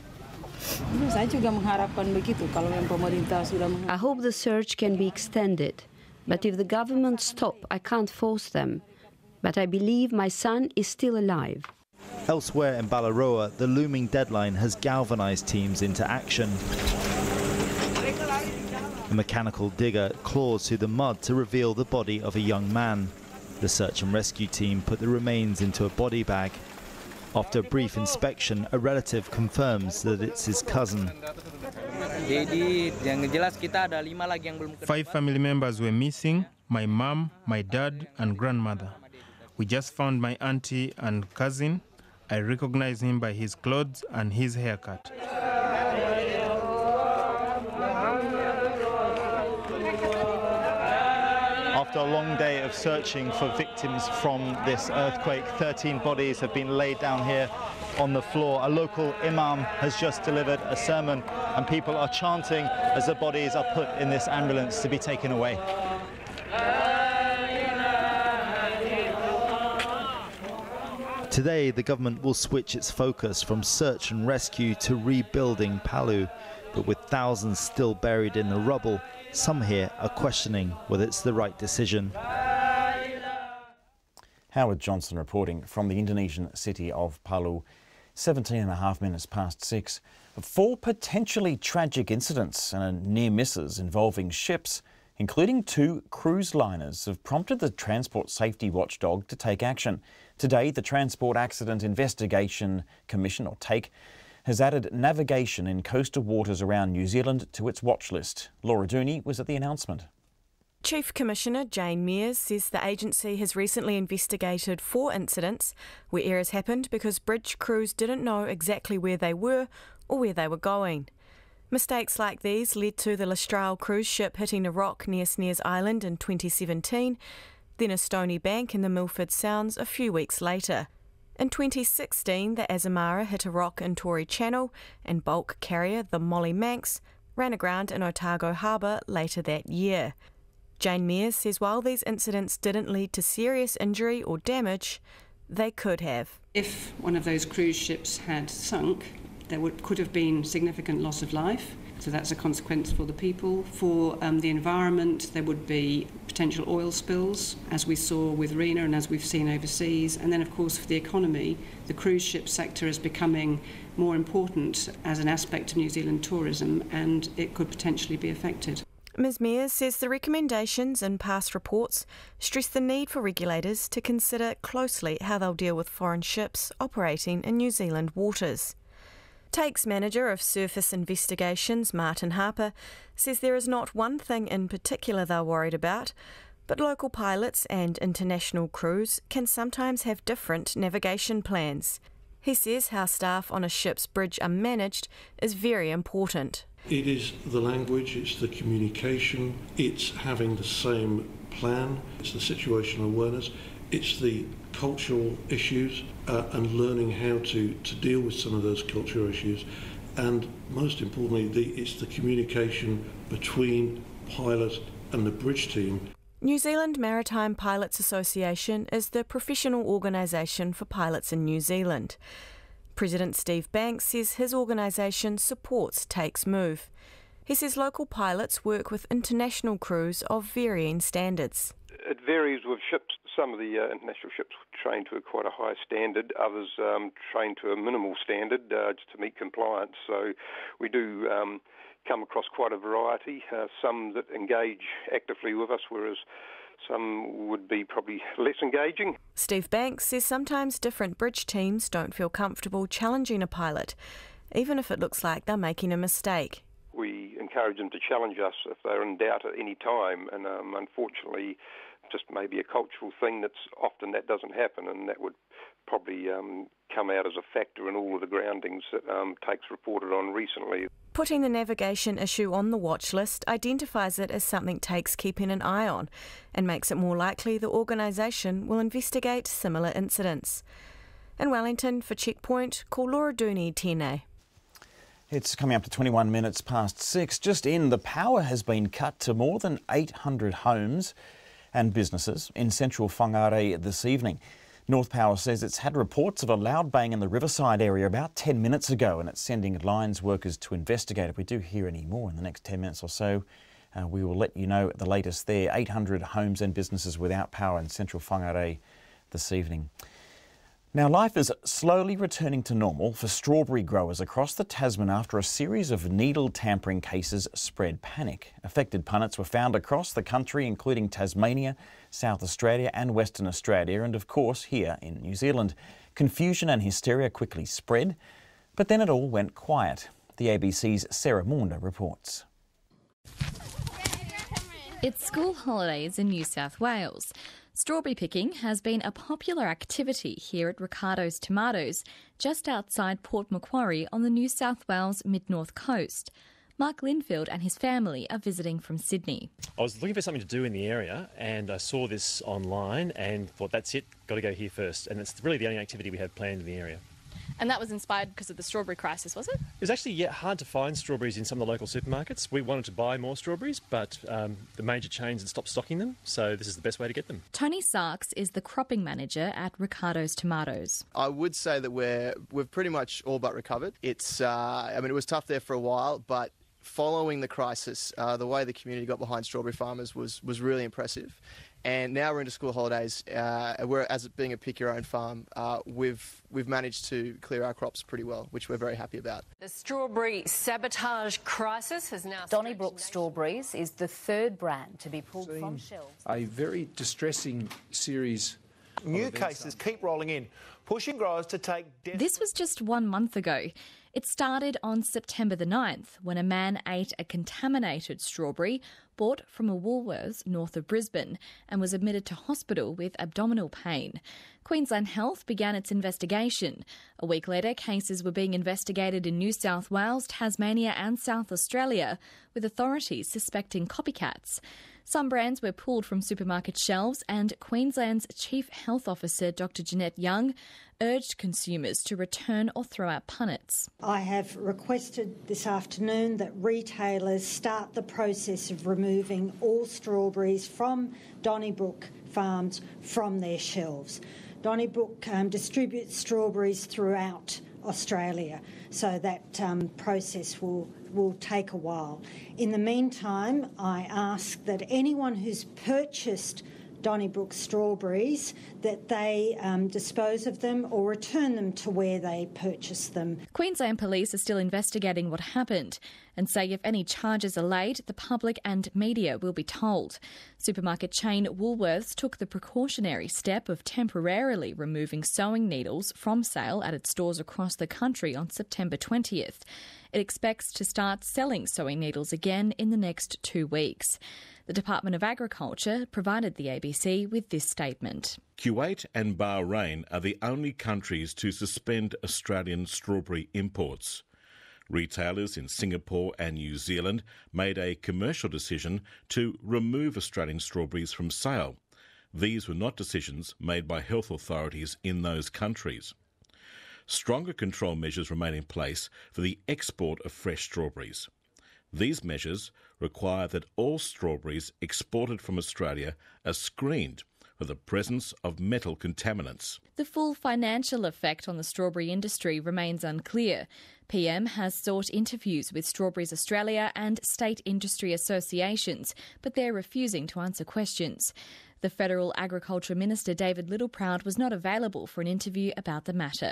I hope the search can be extended, but if the government stop, I can't force them. But I believe my son is still alive. Elsewhere in Balaroa, the looming deadline has galvanized teams into action. A mechanical digger claws through the mud to reveal the body of a young man. The search and rescue team put the remains into a body bag. After a brief inspection, a relative confirms that it's his cousin. 5 family members were missing: my mom, my dad, and grandmother. We just found my auntie and cousin. I recognize him by his clothes and his haircut. After a long day of searching for victims from this earthquake, 13 bodies have been laid down here on the floor. A local imam has just delivered a sermon and people are chanting as the bodies are put in this ambulance to be taken away. Today, the government will switch its focus from search and rescue to rebuilding Palu. But with thousands still buried in the rubble, some here are questioning whether it's the right decision. Howard Johnson reporting from the Indonesian city of Palu. 17.5 minutes past 6. 4 potentially tragic incidents and near misses involving ships, including 2 cruise liners, have prompted the Transport Safety Watchdog to take action. Today, the Transport Accident Investigation Commission, or TAKE, has added navigation in coastal waters around New Zealand to its watch list. Laura Dooney was at the announcement. Chief Commissioner Jane Mears says the agency has recently investigated 4 incidents where errors happened because bridge crews didn't know exactly where they were or where they were going. Mistakes like these led to the Listral cruise ship hitting a rock near Snares Island in 2017, then a stony bank in the Milford Sounds a few weeks later. In 2016, the Azamara hit a rock in Tory Channel, and bulk carrier the Molly Manx ran aground in Otago Harbour later that year. Jane Mears says while these incidents didn't lead to serious injury or damage, they could have. If one of those cruise ships had sunk, there could have been significant loss of life. So that's a consequence for the people. For the environment, there would be potential oil spills, as we saw with Rena and as we've seen overseas. And then, of course, for the economy, the cruise ship sector is becoming more important as an aspect of New Zealand tourism, and it could potentially be affected. Ms Mears says the recommendations in past reports stress the need for regulators to consider closely how they'll deal with foreign ships operating in New Zealand waters. TAKE's manager of surface investigations, Martin Harper, says there is not one thing in particular they're worried about, but local pilots and international crews can sometimes have different navigation plans. He says how staff on a ship's bridge are managed is very important. It is the language, it's the communication, it's having the same plan, it's the situational awareness, it's the cultural issues and learning how to deal with some of those cultural issues, and most importantly it's the communication between pilot and the bridge team. New Zealand Maritime Pilots Association is the professional organisation for pilots in New Zealand. President Steve Banks says his organisation supports TAKE's move. He says local pilots work with international crews of varying standards. It varies with ships. Some of the international ships train to quite a high standard, others train to a minimal standard just to meet compliance. So we do come across quite a variety, some that engage actively with us, whereas some would be probably less engaging. Steve Banks says sometimes different bridge teams don't feel comfortable challenging a pilot, even if it looks like they're making a mistake. We encourage them to challenge us if they're in doubt at any time, and unfortunately just maybe a cultural thing that's often that doesn't happen, and that would probably come out as a factor in all of the groundings that TAKE's reported on recently. Putting the navigation issue on the watch list identifies it as something TAKE's keeping an eye on and makes it more likely the organisation will investigate similar incidents. In Wellington, for Checkpoint, call Laura Dooney, TNA. It's coming up to 21 minutes past 6. Just in, the power has been cut to more than 800 homes and businesses in central Whangarei this evening. North Power says it's had reports of a loud bang in the Riverside area about 10 minutes ago, and it's sending lines workers to investigate. If we do hear any more in the next 10 minutes or so, we will let you know the latest there. 800 homes and businesses without power in central Whangarei this evening. Now, life is slowly returning to normal for strawberry growers across the Tasman after a series of needle tampering cases spread panic. Affected punnets were found across the country, including Tasmania, South Australia and Western Australia, and of course here in New Zealand. Confusion and hysteria quickly spread, but then it all went quiet. The ABC's Sarah Maunda reports. It's school holidays in New South Wales. Strawberry picking has been a popular activity here at Ricardo's Tomatoes, just outside Port Macquarie on the New South Wales mid-north coast. Mark Linfield and his family are visiting from Sydney. I was looking for something to do in the area and I saw this online and thought, that's it, got to go here first. And it's really the only activity we had planned in the area. And that was inspired because of the strawberry crisis, was it? It was actually hard to find strawberries in some of the local supermarkets. We wanted to buy more strawberries, but the major chains had stopped stocking them, so this is the best way to get them. Tony Sarks is the cropping manager at Ricardo's Tomatoes. I would say that we've pretty much all but recovered. It's, it was tough there for a while, but following the crisis, the way the community got behind strawberry farmers was really impressive. And now we're into school holidays. As it being a pick-your-own farm, we've managed to clear our crops pretty well, which we're very happy about. The strawberry sabotage crisis has now... Donnybrook Strawberries is the third brand to be pulled from shelves. A very distressing series. New cases keep rolling in, pushing growers to take... This was just 1 month ago. It started on September the 9th when a man ate a contaminated strawberry bought from a Woolworths north of Brisbane and was admitted to hospital with abdominal pain. Queensland Health began its investigation. A week later, cases were being investigated in New South Wales, Tasmania and South Australia, with authorities suspecting copycats. Some brands were pulled from supermarket shelves, and Queensland's Chief Health Officer, Dr Jeanette Young, urged consumers to return or throw out punnets. I have requested this afternoon that retailers start the process of removing all strawberries from Donnybrook farms from their shelves. Donnybrook distributes strawberries throughout Australia, so that process will take a while. In the meantime, I ask that anyone who's purchased Donnybrook strawberries, that they dispose of them or return them to where they purchased them. Queensland Police are still investigating what happened and say if any charges are laid, the public and media will be told. Supermarket chain Woolworths took the precautionary step of temporarily removing sewing needles from sale at its stores across the country on September 20th. It expects to start selling sewing needles again in the next 2 weeks. The Department of Agriculture provided the ABC with this statement. Kuwait and Bahrain are the only countries to suspend Australian strawberry imports. Retailers in Singapore and New Zealand made a commercial decision to remove Australian strawberries from sale. These were not decisions made by health authorities in those countries. Stronger control measures remain in place for the export of fresh strawberries. These measures require that all strawberries exported from Australia are screened for the presence of metal contaminants. The full financial effect on the strawberry industry remains unclear. PM has sought interviews with Strawberries Australia and state industry associations, but they're refusing to answer questions. The Federal Agriculture Minister David Littleproud was not available for an interview about the matter.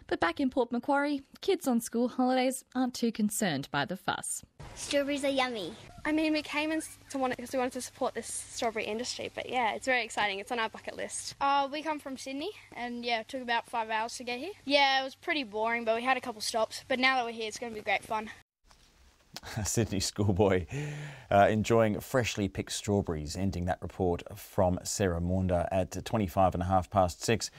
But back in Port Macquarie, kids on school holidays aren't too concerned by the fuss. Strawberries are yummy. I mean, we came in to want it because we wanted to support this strawberry industry, but yeah, it's very exciting. It's on our bucket list. We come from Sydney, and yeah, it took about 5 hours to get here. Yeah, it was pretty boring, but we had a couple stops. But now that we're here, it's going to be great fun. A Sydney schoolboy enjoying freshly picked strawberries, ending that report from Sarah Maunda at 6:25.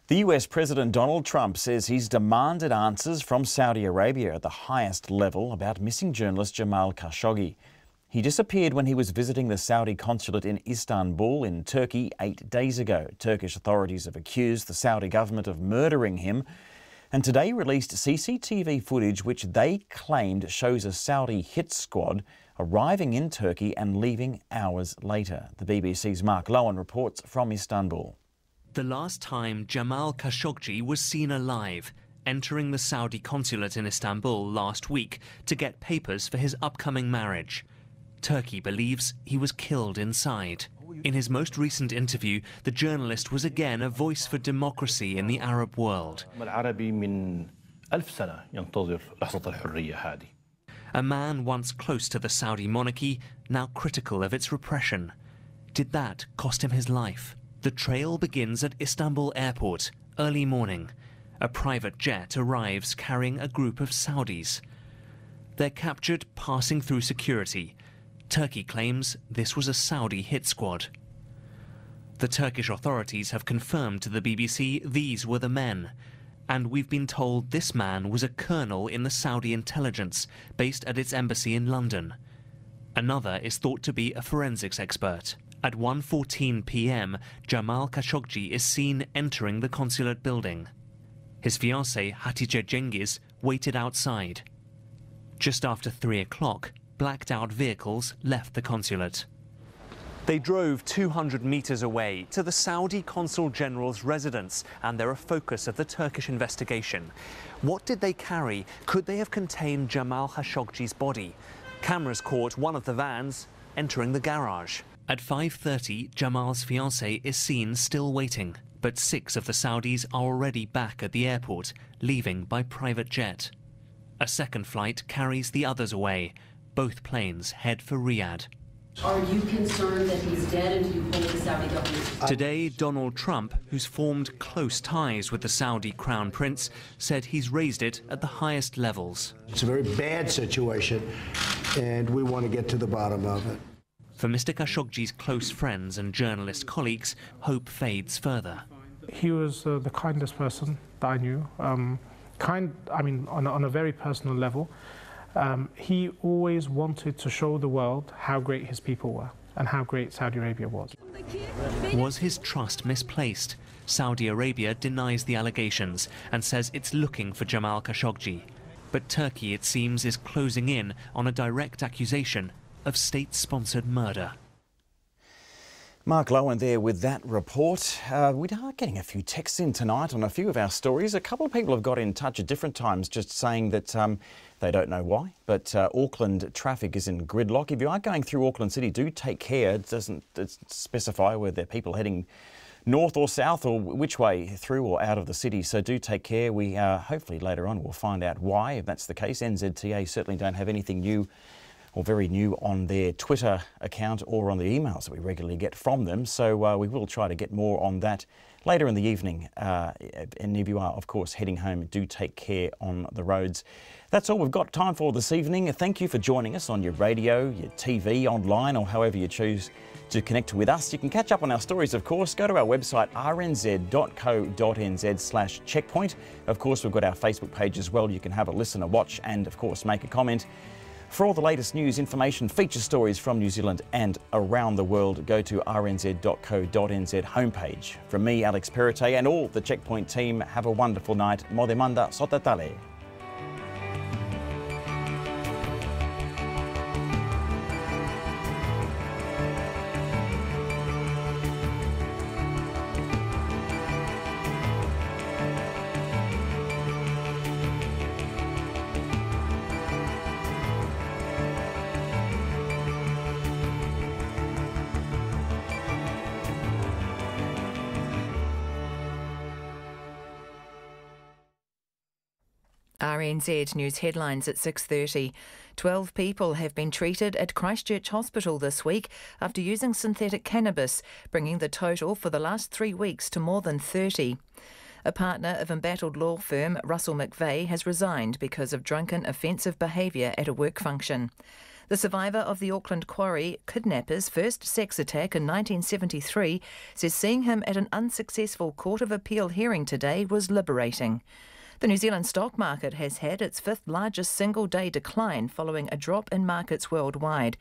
The US President Donald Trump says he's demanded answers from Saudi Arabia at the highest level about missing journalist Jamal Khashoggi. He disappeared when he was visiting the Saudi consulate in Istanbul in Turkey 8 days ago. Turkish authorities have accused the Saudi government of murdering him, and today released CCTV footage which they claimed shows a Saudi hit squad arriving in Turkey and leaving hours later. The BBC's Mark Lowen reports from Istanbul. The last time Jamal Khashoggi was seen alive, entering the Saudi consulate in Istanbul last week to get papers for his upcoming marriage. Turkey believes he was killed inside. In his most recent interview, the journalist was again a voice for democracy in the Arab world. A man once close to the Saudi monarchy, now critical of its repression. Did that cost him his life? The trail begins at Istanbul airport, early morning. A private jet arrives carrying a group of Saudis. They're captured passing through security. Turkey claims this was a Saudi hit squad. The Turkish authorities have confirmed to the BBC these were the men. And we've been told this man was a colonel in the Saudi intelligence, based at its embassy in London. Another is thought to be a forensics expert. At 1:14 p.m, Jamal Khashoggi is seen entering the consulate building. His fiancée, Hatice Cengiz, waited outside. Just after 3 o'clock, blacked-out vehicles left the consulate. They drove 200 metres away to the Saudi Consul General's residence, and they're a focus of the Turkish investigation. What did they carry? Could they have contained Jamal Khashoggi's body? Cameras caught one of the vans entering the garage. At 5:30, Jamal's fiancée is seen still waiting, but 6 of the Saudis are already back at the airport, leaving by private jet. A second flight carries the others away. Both planes head for Riyadh. Are you concerned that he's dead, and do you hold the Saudi government? Today, Donald Trump, who's formed close ties with the Saudi Crown Prince, said he's raised it at the highest levels. It's a very bad situation, and we want to get to the bottom of it. For Mr. Khashoggi's close friends and journalist colleagues, hope fades further. He was the kindest person that I knew. On a very personal level. He always wanted to show the world how great his people were. and how great Saudi Arabia was. Was his trust misplaced? Saudi Arabia denies the allegations and says it's looking for Jamal Khashoggi. But Turkey, it seems, is closing in on a direct accusation of state-sponsored murder. Mark Lowen there with that report. We are getting a few texts in tonight on a few of our stories. A couple of people have got in touch at different times just saying that they don't know why, but Auckland traffic is in gridlock. If you are going through Auckland City, do take care. It doesn't specify whether people heading north or south or which way through or out of the city, so do take care. We hopefully later on we'll find out why, if that's the case. NZTA certainly don't have anything new or very new on their Twitter account or on the emails that we regularly get from them. So we will try to get more on that later in the evening. And if you are, of course, heading home, do take care on the roads. That's all we've got time for this evening. Thank you for joining us on your radio, your TV, online, or however you choose to connect with us. You can catch up on our stories, of course. Go to our website, rnz.co.nz/checkpoint. Of course, we've got our Facebook page as well. You can have a listen, a watch, and, of course, make a comment. For all the latest news, information, feature stories from New Zealand and around the world, go to rnz.co.nz homepage. From me, Alex Perrottet, and all the Checkpoint team, have a wonderful night. Mode manda, sotatale. RNZ News headlines at 6:30. 12 people have been treated at Christchurch Hospital this week after using synthetic cannabis, bringing the total for the last 3 weeks to more than 30. A partner of embattled law firm Russell McVeigh has resigned because of drunken offensive behaviour at a work function. The survivor of the Auckland Quarry kidnapper's first sex attack in 1973 says seeing him at an unsuccessful Court of Appeal hearing today was liberating. The New Zealand stock market has had its 5th largest single-day decline following a drop in markets worldwide.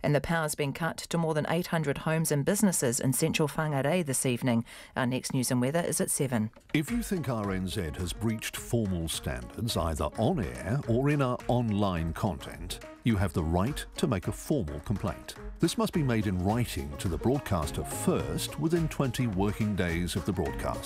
And the power's been cut to more than 800 homes and businesses in central Whangarei this evening. Our next news and weather is at 7. If you think RNZ has breached formal standards either on air or in our online content, you have the right to make a formal complaint. This must be made in writing to the broadcaster first within 20 working days of the broadcast.